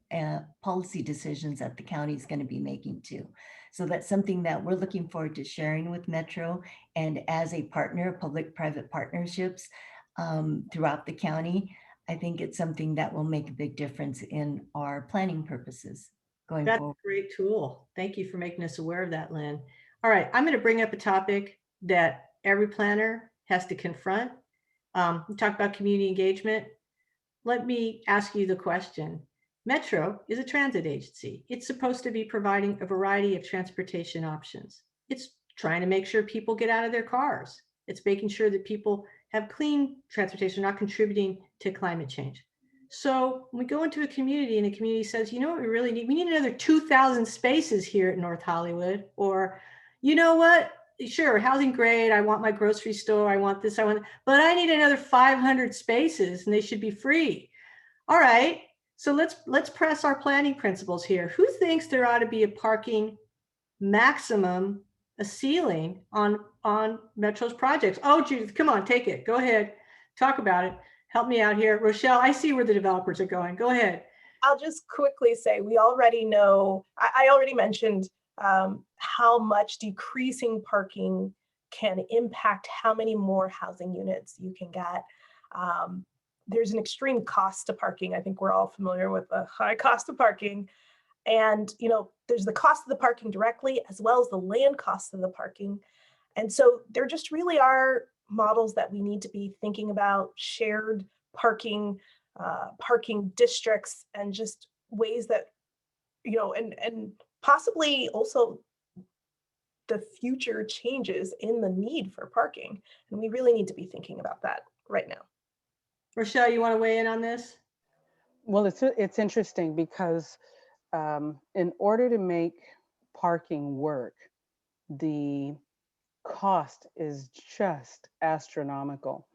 policy decisions that the county is going to be making too. So that's something that we're looking forward to sharing with Metro, and as a partner, public-private partnerships throughout the county. I think it's something that will make a big difference in our planning purposes going That's forward. a great tool. Thank you for making us aware of that, Lynn. All right, I'm going to bring up a topic that every planner has to confront. We talked about community engagement. Let me ask you the question. Metro is a transit agency. It's supposed to be providing a variety of transportation options. It's trying to make sure people get out of their cars. It's making sure that people have clean transportation, not contributing to climate change. So when we go into a community and a community says, you know what we really need? We need another 2,000 spaces here at North Hollywood. Or, you know what? Sure, housing great. I want my grocery store. I want this, I want, but I need another 500 spaces and they should be free. All right, so let's press our planning principles here. Who thinks there ought to be a parking maximum, a ceiling on Metro's projects? Oh, Judith, come on, take it. Go ahead, talk about it. Help me out here. Rochelle, I see where the developers are going. Go ahead. I'll just quickly say, we already know, I already mentioned how much decreasing parking can impact how many more housing units you can get. There's an extreme cost to parking. I think we're all familiar with the high cost of parking. And, you know, there's the cost of the parking directly, as well as the land cost of the parking. And so there just really are models that we need to be thinking about, shared parking, parking districts, and just ways that, you know, and possibly also the future changes in the need for parking. And we really need to be thinking about that right now. Rochelle, you want to weigh in on this? Well, it's interesting because in order to make parking work, the cost is just astronomical.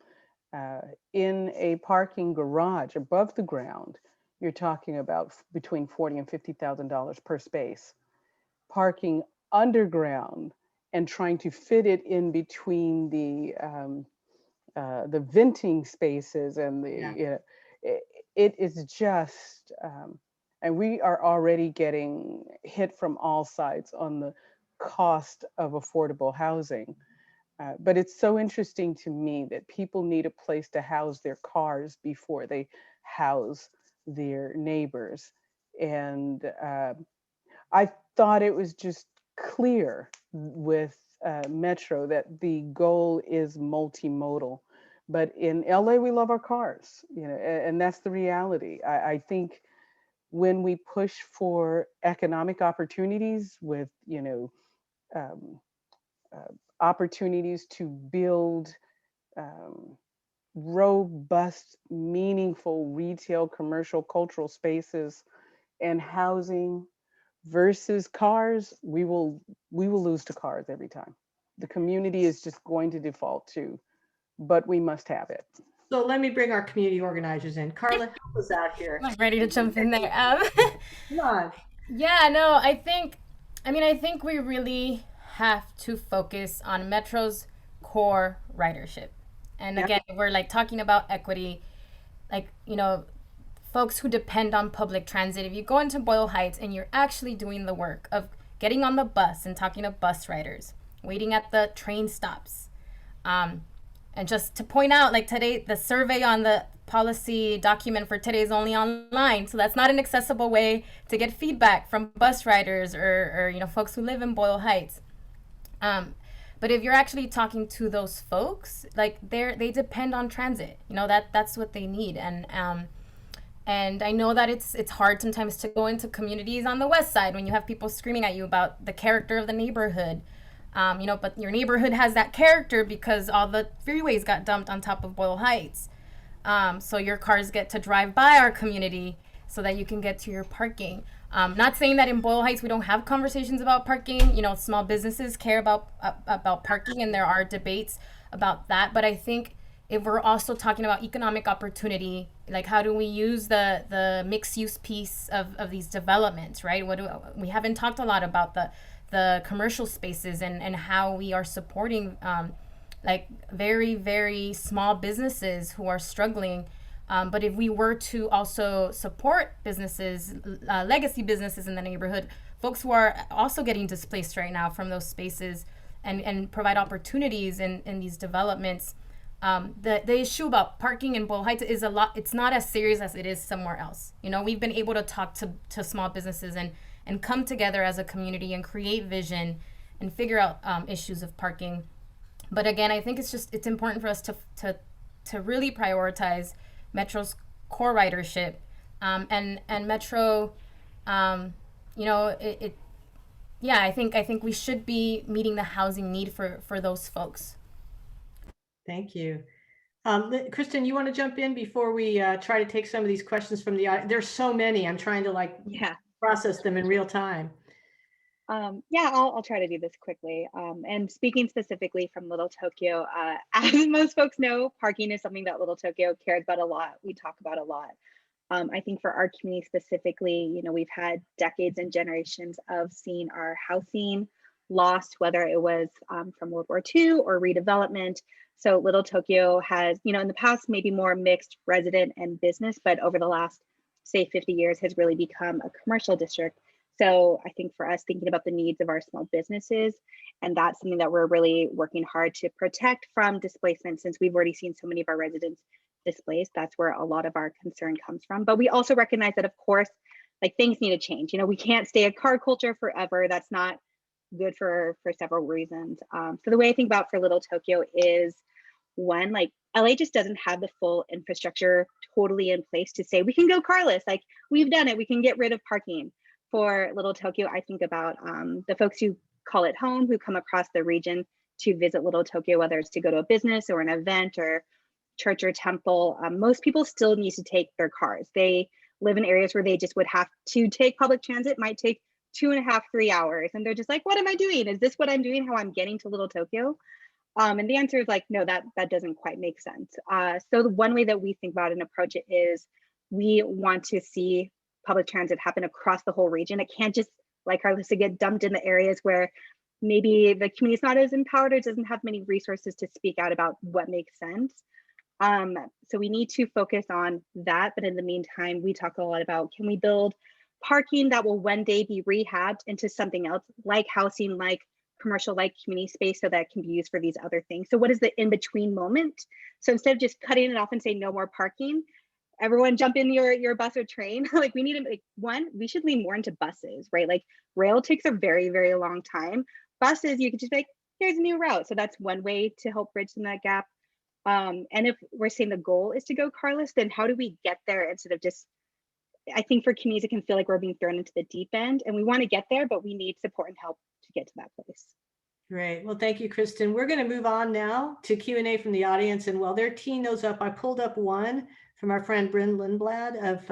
In a parking garage above the ground, you're talking about between $40,000 and $50,000 per space. Parking underground and trying to fit it in between the venting spaces and the, you know, it is just, and we are already getting hit from all sides on the cost of affordable housing. But it's so interesting to me that people need a place to house their cars before they house their neighbors. And I thought it was just clear with Metro, that the goal is multimodal. But in LA, we love our cars, you know, and that's the reality. I think when we push for economic opportunities with, you know, opportunities to build robust, meaningful retail, commercial, cultural spaces and housing versus cars, we will lose to cars every time. The community is just going to default to, but we must have it. So let me bring our community organizers in. Carla, help us out here. I'm ready to jump in there. Come on. Yeah, no, I think we really have to focus on Metro's core ridership. And again, we're like talking about equity, like, you know, folks who depend on public transit. If you go into Boyle Heights and you're actually doing the work of getting on the bus and talking to bus riders, waiting at the train stops, and just to point out, like today, the survey on the policy document for today is only online. So that's not an accessible way to get feedback from bus riders or you know, folks who live in Boyle Heights. But if you're actually talking to those folks, like they depend on transit, you know, that's what they need. And I know that it's hard sometimes to go into communities on the west side when you have people screaming at you about the character of the neighborhood. You know, but your neighborhood has that character because all the freeways got dumped on top of Boyle Heights. So your cars get to drive by our community so that you can get to your parking. Not saying that in Boyle Heights we don't have conversations about parking. You know, small businesses care about parking, and there are debates about that. But I think if we're also talking about economic opportunity, like how do we use the mixed use piece of these developments, right? We haven't talked a lot about the commercial spaces and how we are supporting like very, very small businesses who are struggling. But if we were to also support businesses, legacy businesses in the neighborhood, folks who are also getting displaced right now from those spaces, and provide opportunities in these developments, the issue about parking in Boyle Heights is it's not as serious as it is somewhere else. You know, we've been able to talk to small businesses and come together as a community and create vision and figure out issues of parking. But again, I think it's important for us to really prioritize Metro's core ridership, and Metro, you know, I think we should be meeting the housing need for those folks. Thank you. Kristin, you want to jump in before we try to take some of these questions from the audience? There's so many. I'm trying to process them in real time. I'll try to do this quickly. And speaking specifically from Little Tokyo, as most folks know, parking is something that Little Tokyo cares about a lot. We talk about a lot. I think for our community specifically, you know, we've had decades and generations of seeing our housing lost, whether it was from World War II or redevelopment. So Little Tokyo has, you know, in the past, maybe more mixed resident and business, but over the last, say, 50 years has really become a commercial district. So I think for us, thinking about the needs of our small businesses, and that's something that we're really working hard to protect from displacement, since we've already seen so many of our residents displaced. That's where a lot of our concern comes from. But we also recognize that, of course, like things need to change. You know, we can't stay a car culture forever. That's not good for several reasons. So the way I think about for Little Tokyo is, one, like LA just doesn't have the full infrastructure totally in place to say we can go carless. Like we've done it, we can get rid of parking. For Little Tokyo, I think about the folks who call it home, who come across the region to visit Little Tokyo, whether it's to go to a business or an event or church or temple. Most people still need to take their cars. They live in areas where they just would have to take public transit, might take 2.5, 3 hours. And they're just like, what am I doing? Is this what I'm doing, how I'm getting to Little Tokyo? And the answer is like, no, that doesn't quite make sense. So the one way that we think about and approach it is we want to see public transit happen across the whole region. It can't just, like Carla said, get dumped in the areas where maybe the community is not as empowered or doesn't have many resources to speak out about what makes sense. So we need to focus on that. But in the meantime, we talk a lot about, can we build parking that will one day be rehabbed into something else, like housing, like commercial, like community space, so that it can be used for these other things. So what is the in-between moment? So instead of just cutting it off and saying no more parking, everyone jump in your bus or train. Like we need to, like, one, we should lean more into buses, right? Like rail takes a very, very long time. Buses, you could just like here's a new route. So that's one way to help bridge some of that gap. And if we're saying the goal is to go carless, then how do we get there instead of just, I think for communities, it can feel like we're being thrown into the deep end, and we want to get there, but we need support and help to get to that place. Great. Well, thank you, Kristin. We're going to move on now to Q&A from the audience. And while they're teeing those up, I pulled up one from our friend Bryn Lindblad of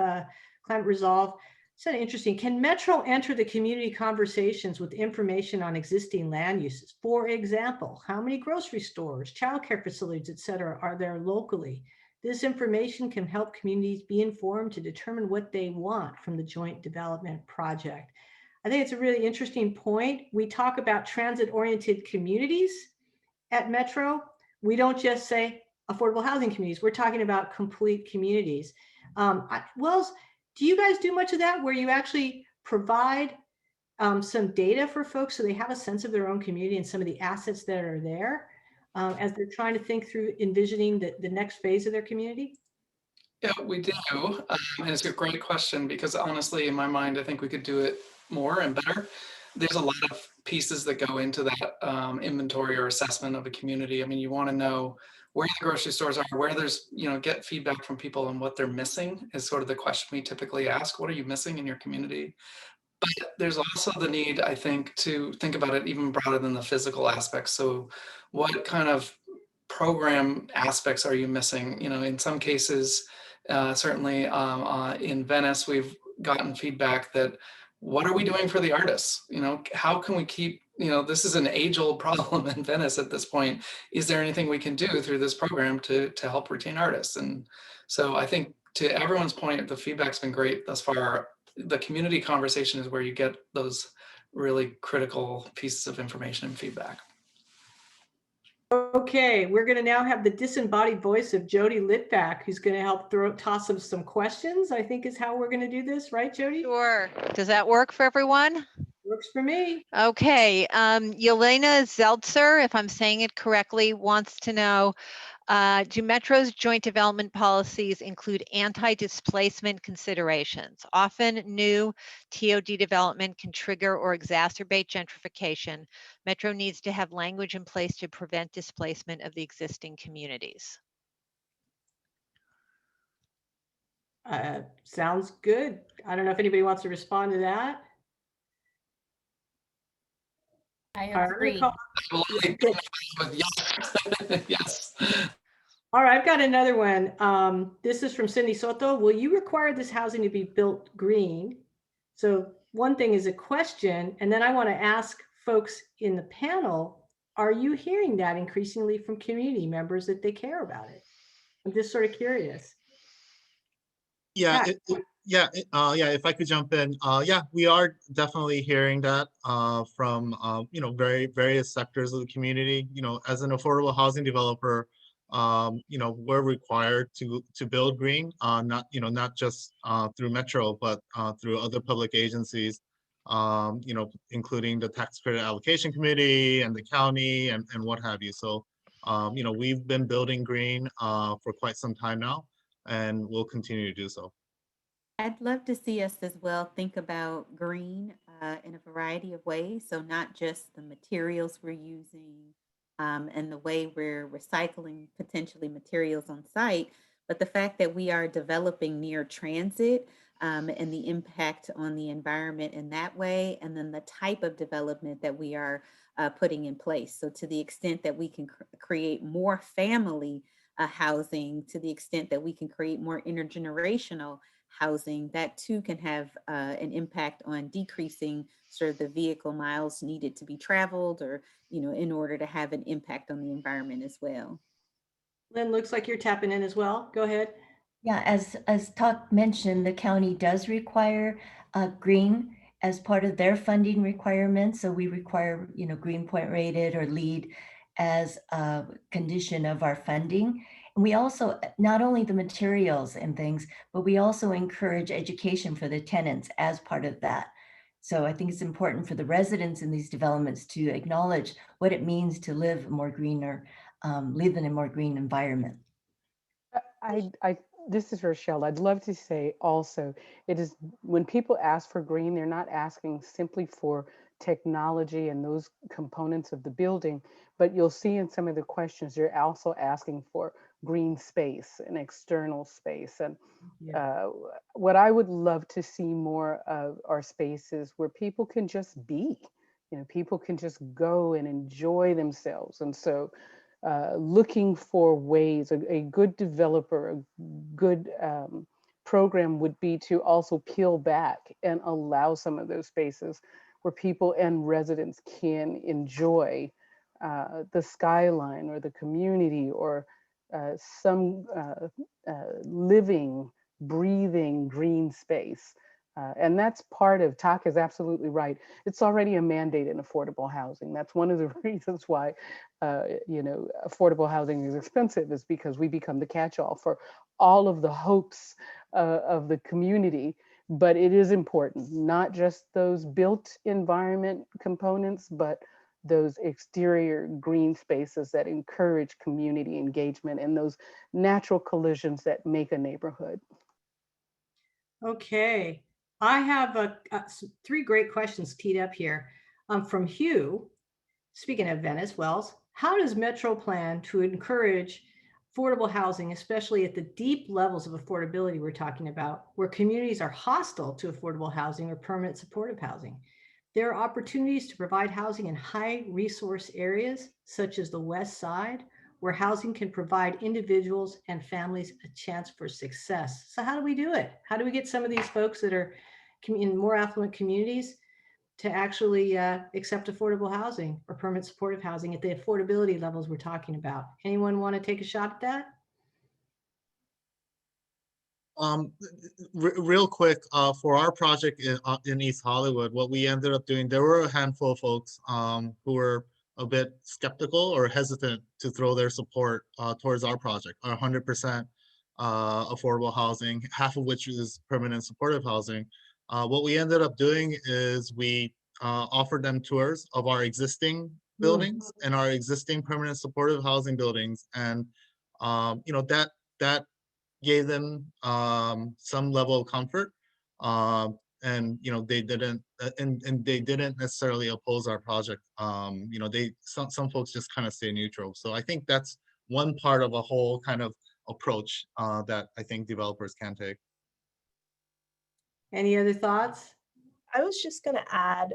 Climate Resolve. So interesting. Can Metro enter the community conversations with information on existing land uses? For example, how many grocery stores, childcare facilities, et cetera, are there locally? This information can help communities be informed to determine what they want from the joint development project. I think it's a really interesting point. We talk about transit-oriented communities at Metro. We don't just say affordable housing communities. We're talking about complete communities. Wells, do you guys do much of that where you actually provide some data for folks so they have a sense of their own community and some of the assets that are there as they're trying to think through envisioning the next phase of their community? Yeah, we do. And it's a great question because honestly, in my mind, I think we could do it more and better. There's a lot of pieces that go into that inventory or assessment of a community. I mean, you want to know where the grocery stores are, where there's, get feedback from people on what they're missing is sort of the question we typically ask. What are you missing in your community? But there's also the need, I think, to think about it even broader than the physical aspects. So what kind of program aspects are you missing? In some cases, certainly in Venice, we've gotten feedback that what are we doing for the artists? How can we keep, this is an age-old problem in Venice at this point. Is there anything we can do through this program to help retain artists? And so I think to everyone's point, the feedback's been great thus far. The community conversation is where you get those really critical pieces of information and feedback. Okay, we're going to now have the disembodied voice of Jody Litvack, who's going to help toss us some questions, I think is how we're going to do this, right, Jody? Sure. Does that work for everyone? Works for me. Okay. Yelena Zeltzer, if I'm saying it correctly, wants to know, do Metro's joint development policies include anti-displacement considerations? Often new TOD development can trigger or exacerbate gentrification. Metro needs to have language in place to prevent displacement of the existing communities. Sounds good. I don't know if anybody wants to respond to that. I agree. Yes. All right, I've got another one. This is from Cindy Soto. Will you require this housing to be built green? So one thing is a question, and then I want to ask folks in the panel, are you hearing that increasingly from community members that they care about it? I'm just sort of curious. Yeah, if I could jump in. Yeah, we are definitely hearing that from various sectors of the community. As an affordable housing developer, we're required to build green, not just through Metro, but through other public agencies, including the Tax Credit Allocation Committee and the county and what have you. So, we've been building green for quite some time now, and we'll continue to do so. I'd love to see us as well think about green in a variety of ways. So not just the materials we're using and the way we're recycling potentially materials on site, but the fact that we are developing near transit and the impact on the environment in that way, and then the type of development that we are putting in place. So to the extent that we can create more family housing, to the extent that we can create more intergenerational housing, that too can have an impact on decreasing sort of the vehicle miles needed to be traveled, or in order to have an impact on the environment as well. Lynn, looks like you're tapping in as well. Go ahead. Yeah, as Tuck mentioned, the county does require green as part of their funding requirements. So we require, Green Point rated or LEED as a condition of our funding. And we also, not only the materials and things, but we also encourage education for the tenants as part of that. So I think it's important for the residents in these developments to acknowledge what it means to live in a more green environment. This is Rochelle. I'd love to say also, it is when people ask for green, they're not asking simply for technology and those components of the building, but you'll see in some of the questions, they're also asking for green space and external space. And what I would love to see more of are spaces where people can just be, people can just go and enjoy themselves. And so looking for ways, a good developer, a good program would be to also peel back and allow some of those spaces where people and residents can enjoy the skyline or the community or some living, breathing green space. And that's part of, Tak is absolutely right. It's already a mandate in affordable housing. That's one of the reasons why, affordable housing is expensive, is because we become the catch-all for all of the hopes of the community. But it is important, not just those built environment components, but those exterior green spaces that encourage community engagement and those natural collisions that make a neighborhood. Okay, I have three great questions teed up here. From Hugh, speaking of Venice Wells, how does Metro plan to encourage affordable housing, especially at the deep levels of affordability we're talking about, where communities are hostile to affordable housing or permanent supportive housing? There are opportunities to provide housing in high resource areas, such as the West Side, where housing can provide individuals and families a chance for success. So how do we do it? How do we get some of these folks that are in more affluent communities to actually accept affordable housing or permanent supportive housing at the affordability levels we're talking about? Anyone want to take a shot at that? Real quick, for our project in East Hollywood, what we ended up doing, there were a handful of folks who were a bit skeptical or hesitant to throw their support towards our project, our 100% affordable housing, half of which is permanent supportive housing. What we ended up doing is we offered them tours of our existing buildings and our existing permanent supportive housing buildings, and that gave them some level of comfort, and they didn't and they didn't necessarily oppose our project. Some folks just kind of stay neutral. So I think that's one part of a whole kind of approach that I think developers can take. Any other thoughts? I was just going to add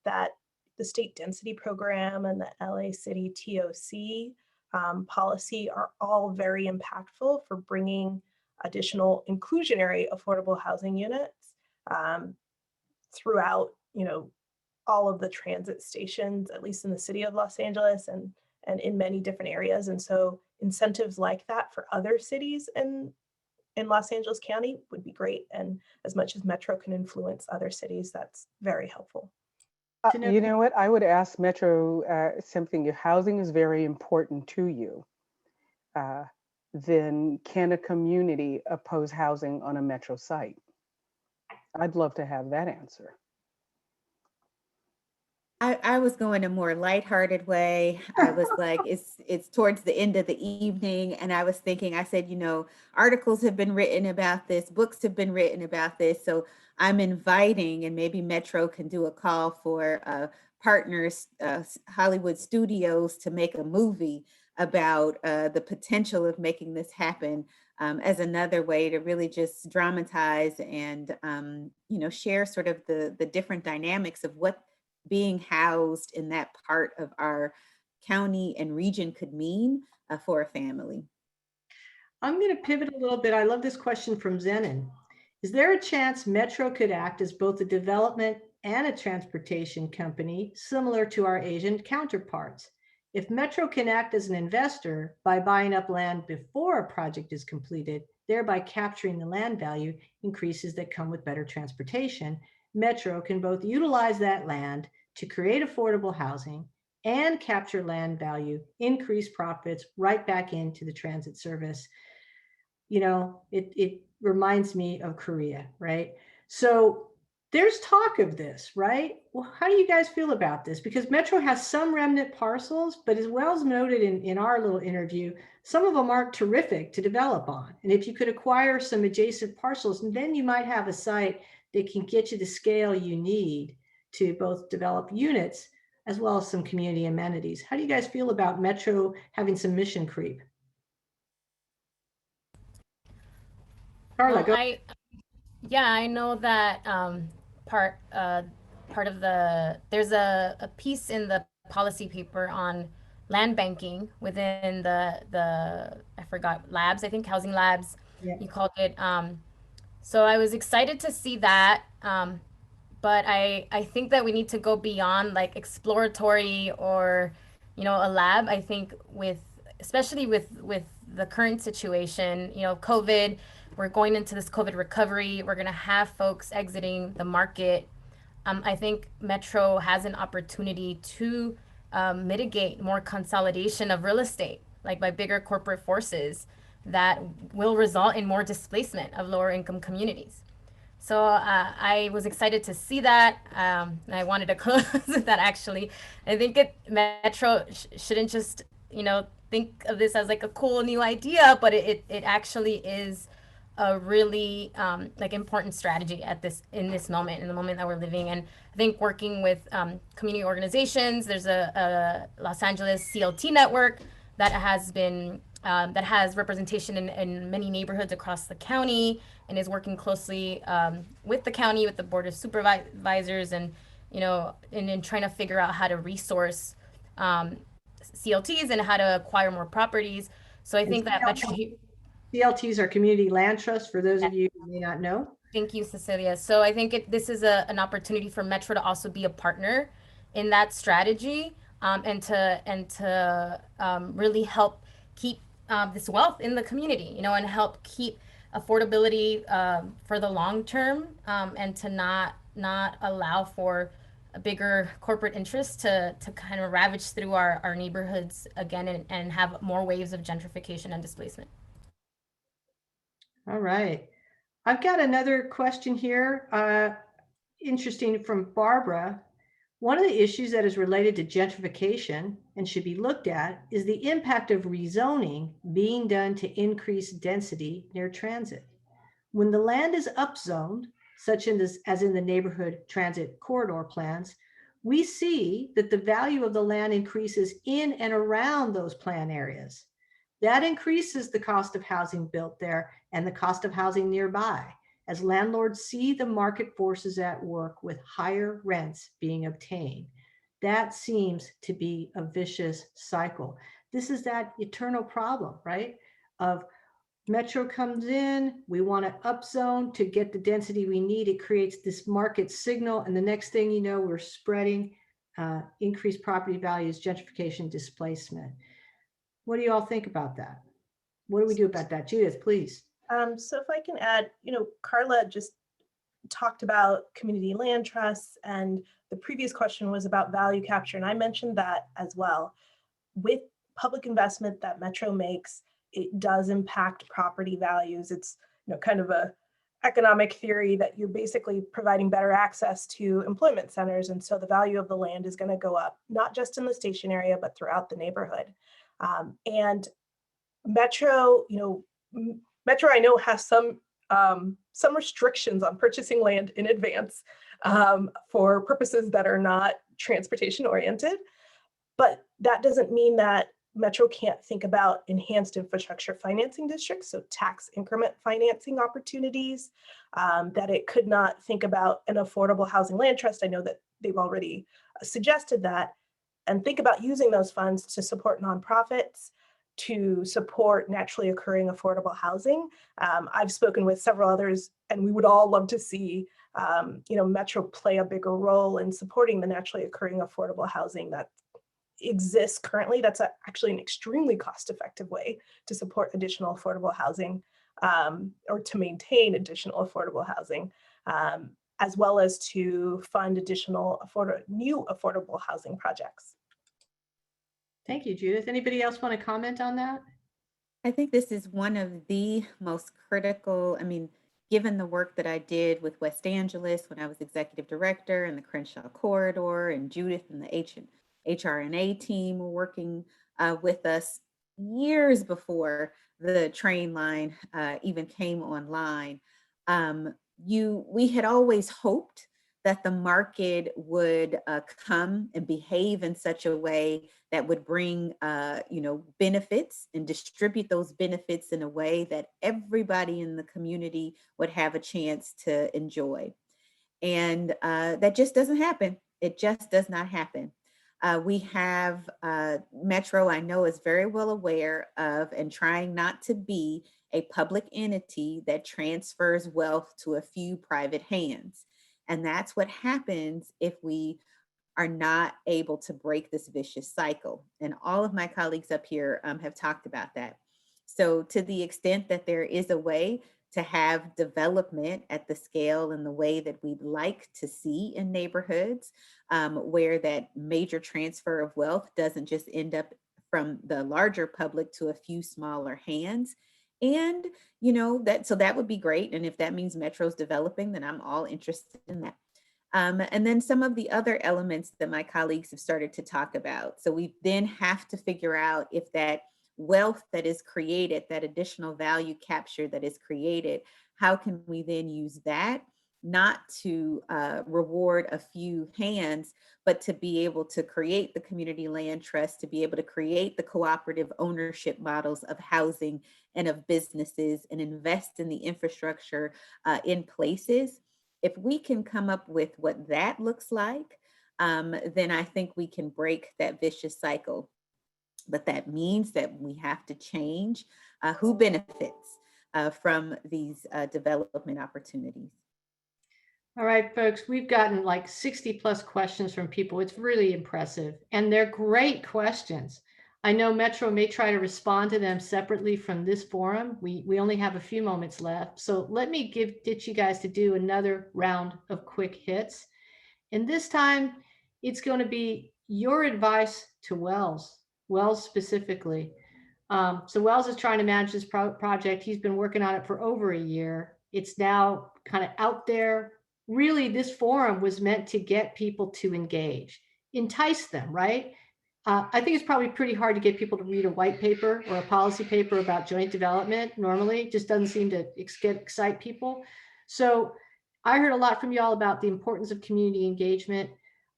that the state density program and the LA City TOC policy are all very impactful for bringing additional inclusionary affordable housing units throughout, all of the transit stations, at least in the city of Los Angeles and in many different areas. And so incentives like that for other cities in Los Angeles County would be great. And as much as Metro can influence other cities, that's very helpful. You know what? I would ask Metro something. If housing is very important to you, then can a community oppose housing on a Metro site? I'd love to have that answer. I was going a more lighthearted way. I was like, it's towards the end of the evening. And I was thinking, I said, articles have been written about this, books have been written about this. So I'm inviting, and maybe Metro can do a call for partners, Hollywood studios, to make a movie about the potential of making this happen as another way to really just dramatize and, share sort of the different dynamics of what being housed in that part of our county and region could mean for a family. I'm going to pivot a little bit. I love this question from Zenon. Is there a chance Metro could act as both a development and a transportation company, similar to our Asian counterparts? If Metro can act as an investor by buying up land before a project is completed, thereby capturing the land value increases that come with better transportation, Metro can both utilize that land to create affordable housing and capture land value, increase profits right back into the transit service. It reminds me of Korea, right? So there's talk of this, right? Well, how do you guys feel about this? Because Metro has some remnant parcels, but as well as noted in our little interview, some of them aren't terrific to develop on. And if you could acquire some adjacent parcels, then you might have a site that can get you the scale you need to both develop units as well as some community amenities. How do you guys feel about Metro having some mission creep? Carla, Well, go. Yeah, I know that part of there's a piece in the policy paper on land banking within the I forgot labs, I think housing labs, Yeah. you called it. So I was excited to see that, but I think that we need to go beyond like exploratory or a lab. I think especially with the current situation, COVID, we're going into this COVID recovery. We're going to have folks exiting the market. I think Metro has an opportunity to mitigate more consolidation of real estate, like by bigger corporate forces that will result in more displacement of lower income communities. So I was excited to see that. And I wanted to close with that actually. I think Metro shouldn't just, think of this as like a cool new idea, but it actually is a really important strategy in this moment, in the moment that we're living. And I think working with community organizations, there's a Los Angeles CLT network that has been that has representation in many neighborhoods across the county and is working closely with the county, with the board of supervisors, and in trying to figure out how to resource CLTs and how to acquire more properties. So I think that CLTs are community land trusts, for those of you who may not know. Thank you, Cecilia. So I think this is an opportunity for Metro to also be a partner in that strategy, and to really help keep this wealth in the community, and help keep affordability for the long term, and to not allow for a bigger corporate interest to kind of ravage through our neighborhoods again and have more waves of gentrification and displacement. All right. I've got another question here, interesting, from Barbara. One of the issues that is related to gentrification and should be looked at is the impact of rezoning being done to increase density near transit. When the land is upzoned, such as in the neighborhood transit corridor plans, we see that the value of the land increases in and around those plan areas. That increases the cost of housing built there and the cost of housing nearby, as landlords see the market forces at work with higher rents being obtained. That seems to be a vicious cycle. This is that eternal problem, right? Of Metro comes in, we want to upzone to get the density we need. It creates this market signal, and the next thing you know, we're spreading increased property values, gentrification, displacement. What do you all think about that? What do we do about that? Judith, please. So if I can add, Carla just talked about community land trusts, and the previous question was about value capture, and I mentioned that as well. With public investment that Metro makes, it does impact property values. It's kind of a economic theory that you're basically providing better access to employment centers, and so the value of the land is going to go up, not just in the station area, but throughout the neighborhood. And Metro, Metro, I know, has some restrictions on purchasing land in advance for purposes that are not transportation oriented, but that doesn't mean that Metro can't think about enhanced infrastructure financing districts, so tax increment financing opportunities, that it could not think about an affordable housing land trust. I know that they've already suggested that, and think about using those funds to support nonprofits, to support naturally occurring affordable housing. I've spoken with several others, and we would all love to see Metro play a bigger role in supporting the naturally occurring affordable housing that exists currently. That's actually an extremely cost-effective way to support additional affordable housing, or to maintain additional affordable housing, as well as to fund additional new affordable housing projects. Thank you, Judith. Anybody else want to comment on that? I think this is one of the most critical, given the work that I did with West Angeles when I was executive director, and the Crenshaw Corridor, and Judith and the HR&A team were working with us years before the train line even came online. We had always hoped that the market would come and behave in such a way that would bring, benefits and distribute those benefits in a way that everybody in the community would have a chance to enjoy. And that just doesn't happen. It just does not happen. We have Metro, I know, is very well aware of and trying not to be a public entity that transfers wealth to a few private hands. And that's what happens if we are not able to break this vicious cycle. And all of my colleagues up here have talked about that. So to the extent that there is a way to have development at the scale and the way that we'd like to see in neighborhoods, where that major transfer of wealth doesn't just end up from the larger public to a few smaller hands. And, so that would be great. And if that means Metro's developing, then I'm all interested in that. And then some of the other elements that my colleagues have started to talk about. So we then have to figure out if that wealth that is created, that additional value capture that is created, how can we then use that not to reward a few hands, but to be able to create the community land trust, to be able to create the cooperative ownership models of housing and of businesses and invest in the infrastructure in places. If we can come up with what that looks like, then I think we can break that vicious cycle. But that means that we have to change who benefits from these development opportunities. All right, folks, we've gotten like 60 plus questions from people. It's really impressive. And they're great questions. I know Metro may try to respond to them separately from this forum. We only have a few moments left. So let me get you guys to do another round of quick hits. And this time it's going to be your advice to Wells specifically. So Wells is trying to manage this project. He's been working on it for over a year. It's now kind of out there. Really, this forum was meant to get people to engage, entice them, right? I think it's probably pretty hard to get people to read a white paper or a policy paper about joint development. Normally, it just doesn't seem to excite people. So I heard a lot from y'all about the importance of community engagement.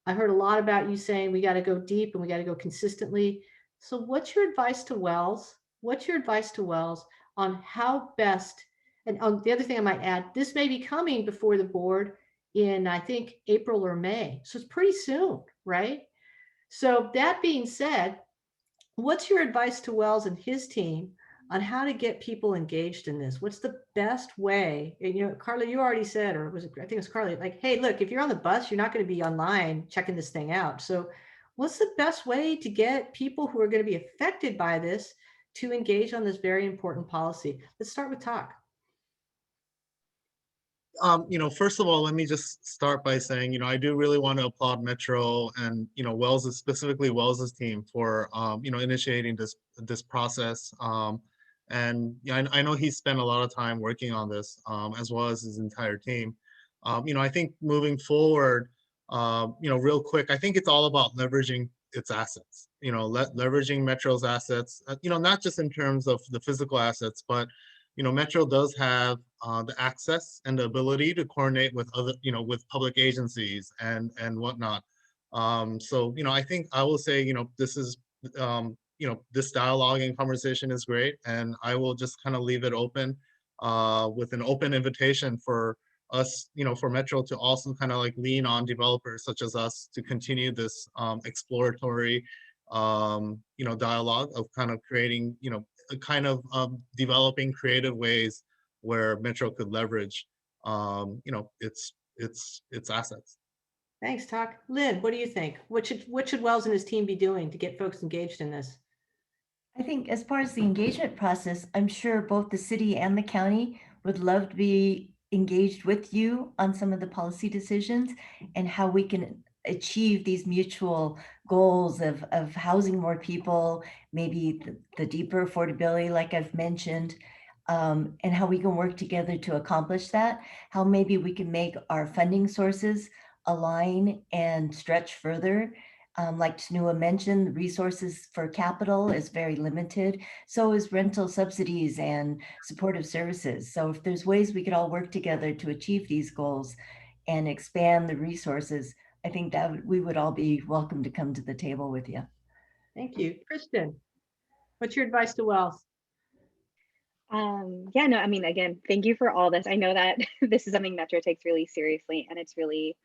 I heard a lot about you saying we got to go deep and we got to go consistently. So what's your advice to Wells? What's your advice to Wells on how best, and the other thing I might add, this may be coming before the board in, I think, April or May. So it's pretty soon, right? So that being said, what's your advice to Wells and his team on how to get people engaged in this? What's the best way? And, Carla, you already said, or was it, I think it was Carla, like, hey, look, if you're on the bus, you're not going to be online checking this thing out. So what's the best way to get people who are going to be affected by this to engage on this very important policy? Let's start with Tak. First of all, let me just start by saying, I do really want to applaud Metro and, specifically Wells's team for, initiating this process. And I know he spent a lot of time working on this, as well as his entire team. I think moving forward, real quick, I think it's all about leveraging its assets, leveraging Metro's assets, not just in terms of the physical assets, but Metro does have the access and the ability to coordinate with other, with public agencies and whatnot. So, I think I will say, this is, this dialogue and conversation is great, and I will just kind of leave it open with an open invitation for us, for Metro to also kind of like lean on developers such as us to continue this exploratory, dialogue of kind of creating, kind of developing creative ways where Metro could leverage, its assets. Thanks, Tak. Lynn, what do you think? What should Wells and his team be doing to get folks engaged in this? I think as far as the engagement process, I'm sure both the city and the county would love to be engaged with you on some of the policy decisions and how we can achieve these mutual goals of housing more people, maybe the deeper affordability, like I've mentioned, and how we can work together to accomplish that, how maybe we can make our funding sources align and stretch further. Like Tunua mentioned, resources for capital is very limited. So is rental subsidies and supportive services. So if there's ways we could all work together to achieve these goals, and expand the resources, I think that we would all be welcome to come to the table with you. Thank you. Kristin, what's your advice to Wells? Yeah, no, I mean, again, thank you for all this. I know that this is something Metro takes really seriously, and it's really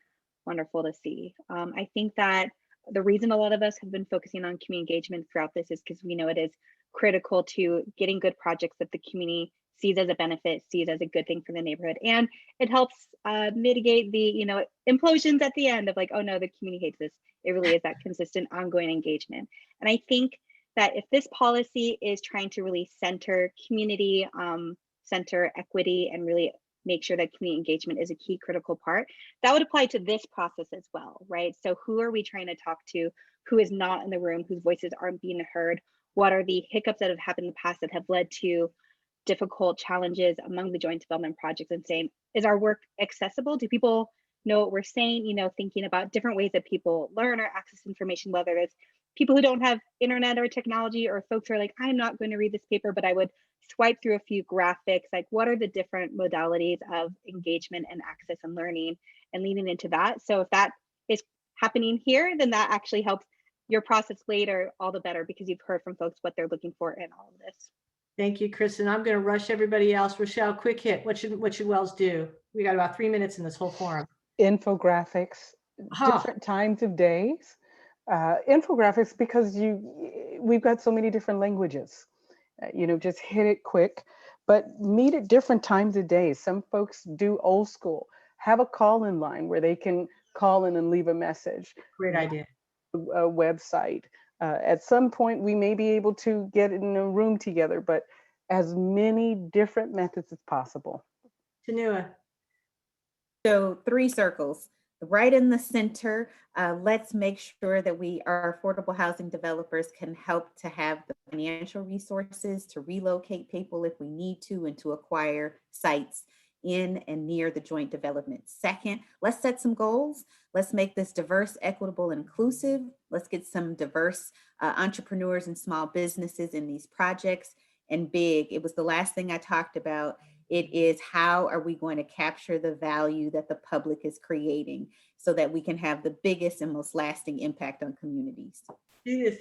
wonderful to see. I think that the reason a lot of us have been focusing on community engagement throughout this is because we know it is critical to getting good projects that the community sees as a benefit, sees as a good thing for the neighborhood, and it helps mitigate the implosions at the end of like, oh no, the community hates this. It really is that consistent, ongoing engagement. And I think that if this policy is trying to really center community, center equity, and really make sure that community engagement is a key critical part, that would apply to this process as well, right? So who are we trying to talk to? Who is not in the room, whose voices aren't being heard? What are the hiccups that have happened in the past that have led to difficult challenges among the joint development projects, and saying, is our work accessible? Do people know what we're saying? Thinking about different ways that people learn or access information, whether it's people who don't have internet or technology, or folks who are like, I'm not going to read this paper, but I would swipe through a few graphics. Like, what are the different modalities of engagement and access and learning, and leaning into that? So if that is happening here, then that actually helps your process later all the better, because you've heard from folks what they're looking for in all of this. Thank you, Kristin. I'm going to rush everybody else. Rochelle, quick hit. What should Wells do? We got about 3 minutes in this whole forum. Infographics, different times of days. Infographics, because we've got so many different languages. Just hit it quick, but meet at different times of day. Some folks do old school. Have a call-in line where they can call in and leave a message. Great idea. A website. At some point, we may be able to get in a room together, but as many different methods as possible. Tunua. So 3 circles. Right in the center, let's make sure that our affordable housing developers can help to have the financial resources to relocate people if we need to, and to acquire sites in and near the joint development. Second, let's set some goals. Let's make this diverse, equitable, and inclusive. Let's get some diverse entrepreneurs and small businesses in these projects. And big, it was the last thing I talked about. It is, how are we going to capture the value that the public is creating so that we can have the biggest and most lasting impact on communities? Judith.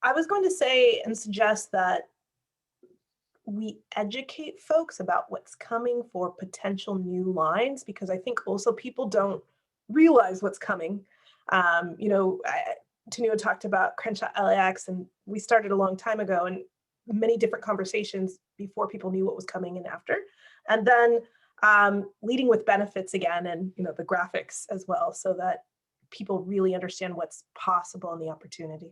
I was going to say and suggest that we educate folks about what's coming for potential new lines, because I think also people don't realize what's coming. Tunua talked about Crenshaw LAX, and we started a long time ago, and many different conversations before people knew what was coming and after. And then leading with benefits again, and the graphics as well, so that people really understand what's possible and the opportunity.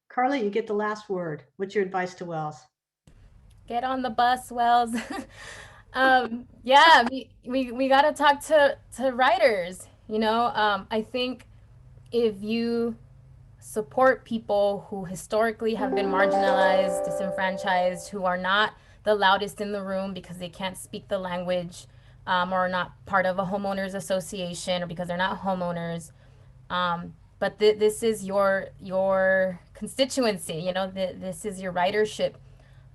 Carla, you get the last word. What's your advice to Wells? Get on the bus, Wells. Yeah, we got to talk to writers. I think if you support people who historically have been marginalized, disenfranchised, who are not the loudest in the room because they can't speak the language, or are not part of a homeowners association, or because they're not homeowners. But this is your constituency, this is your ridership.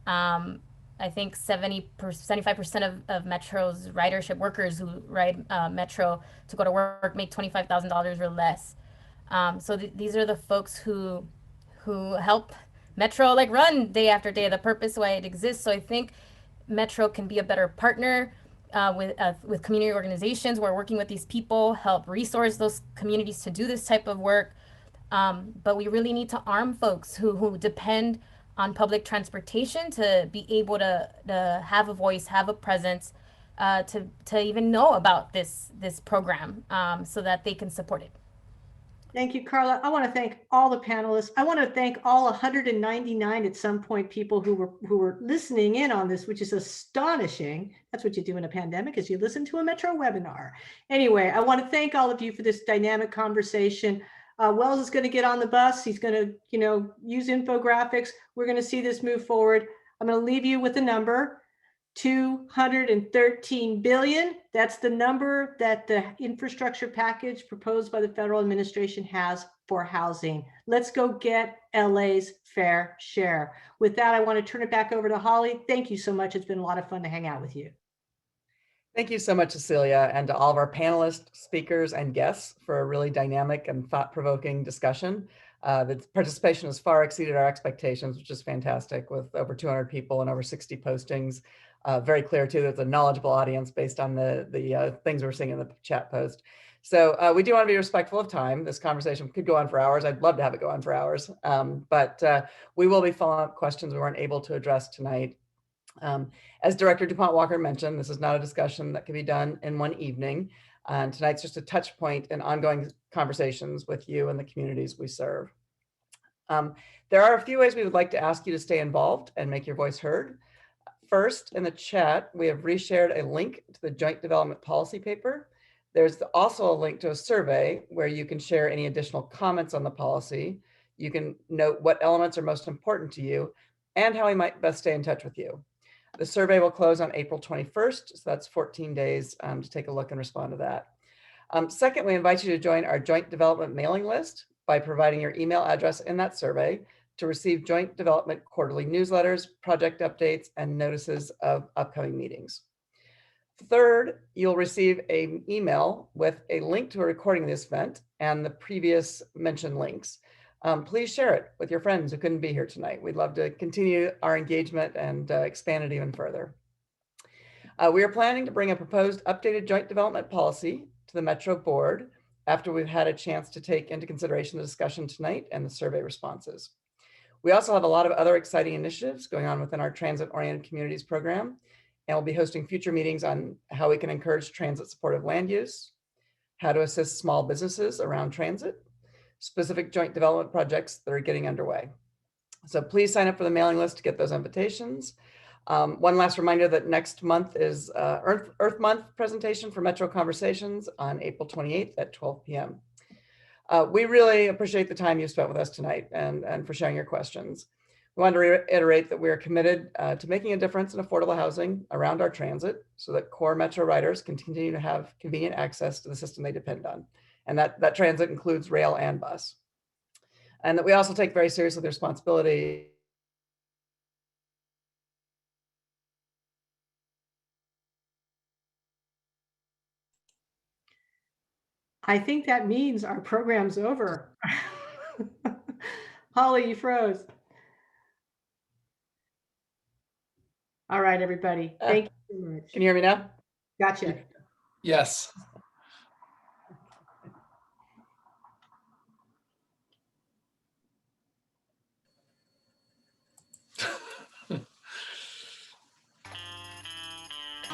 I think 75% of Metro's ridership workers who ride Metro to go to work make $25,000 or less. So these are the folks who help Metro run day after day, the purpose why it exists. So I think Metro can be a better partner with community organizations who are working with these people, help resource those communities to do this type of work. But we really need to arm folks who depend on public transportation to be able to have a voice, have a presence, to even know about this program, so that they can support it. Thank you, Carla. I want to thank all the panelists. I want to thank all 199 at some point people who were listening in on this, which is astonishing. That's what you do in a pandemic, is you listen to a Metro webinar. Anyway, I want to thank all of you for this dynamic conversation. Wells is going to get on the bus. He's going to, use infographics. We're going to see this move forward. I'm going to leave you with a number, 213 billion. That's the number that the infrastructure package proposed by the federal administration has for housing. Let's go get LA's fair share. With that, I want to turn it back over to Holly. Thank you so much. It's been a lot of fun to hang out with you. Thank you so much, Cecilia, and to all of our panelists, speakers, and guests for a really dynamic and thought-provoking discussion. The participation has far exceeded our expectations, which is fantastic, with over 200 people and over 60 postings. Very clear, too, that it's a knowledgeable audience based on the things we're seeing in the chat post. So we do want to be respectful of time. This conversation could go on for hours. I'd love to have it go on for hours, but we will be following up questions we weren't able to address tonight. As Director DuPont Walker mentioned, this is not a discussion that can be done in one evening. And tonight's just a touch point in ongoing conversations with you and the communities we serve. There are a few ways we would like to ask you to stay involved and make your voice heard. First, in the chat, we have reshared a link to the Joint Development Policy paper. There's also a link to a survey where you can share any additional comments on the policy. You can note what elements are most important to you and how we might best stay in touch with you. The survey will close on April 21st, so that's 14 days to take a look and respond to that. Second, we invite you to join our joint development mailing list by providing your email address in that survey to receive joint development quarterly newsletters, project updates, and notices of upcoming meetings. Third, you'll receive an email with a link to a recording of this event and the previous mentioned links. Please share it with your friends who couldn't be here tonight. We'd love to continue our engagement and expand it even further. We are planning to bring a proposed updated joint development policy to the Metro Board after we've had a chance to take into consideration the discussion tonight and the survey responses. We also have a lot of other exciting initiatives going on within our transit-oriented communities program, and we'll be hosting future meetings on how we can encourage transit-supportive land use, how to assist small businesses around transit, specific joint development projects that are getting underway. So please sign up for the mailing list to get those invitations. One last reminder that next month is Earth Month presentation for Metro Conversations on April 28th at 12 p.m. We really appreciate the time you spent with us tonight and for sharing your questions. We want to reiterate that we are committed to making a difference in affordable housing around our transit so that core Metro riders continue to have convenient access to the system they depend on. And that transit includes rail and bus. And that we also take very seriously the responsibility I think that means our program's over. Holly, you froze. All right, everybody. Thank you so much. Can you hear me now? Gotcha. Yes.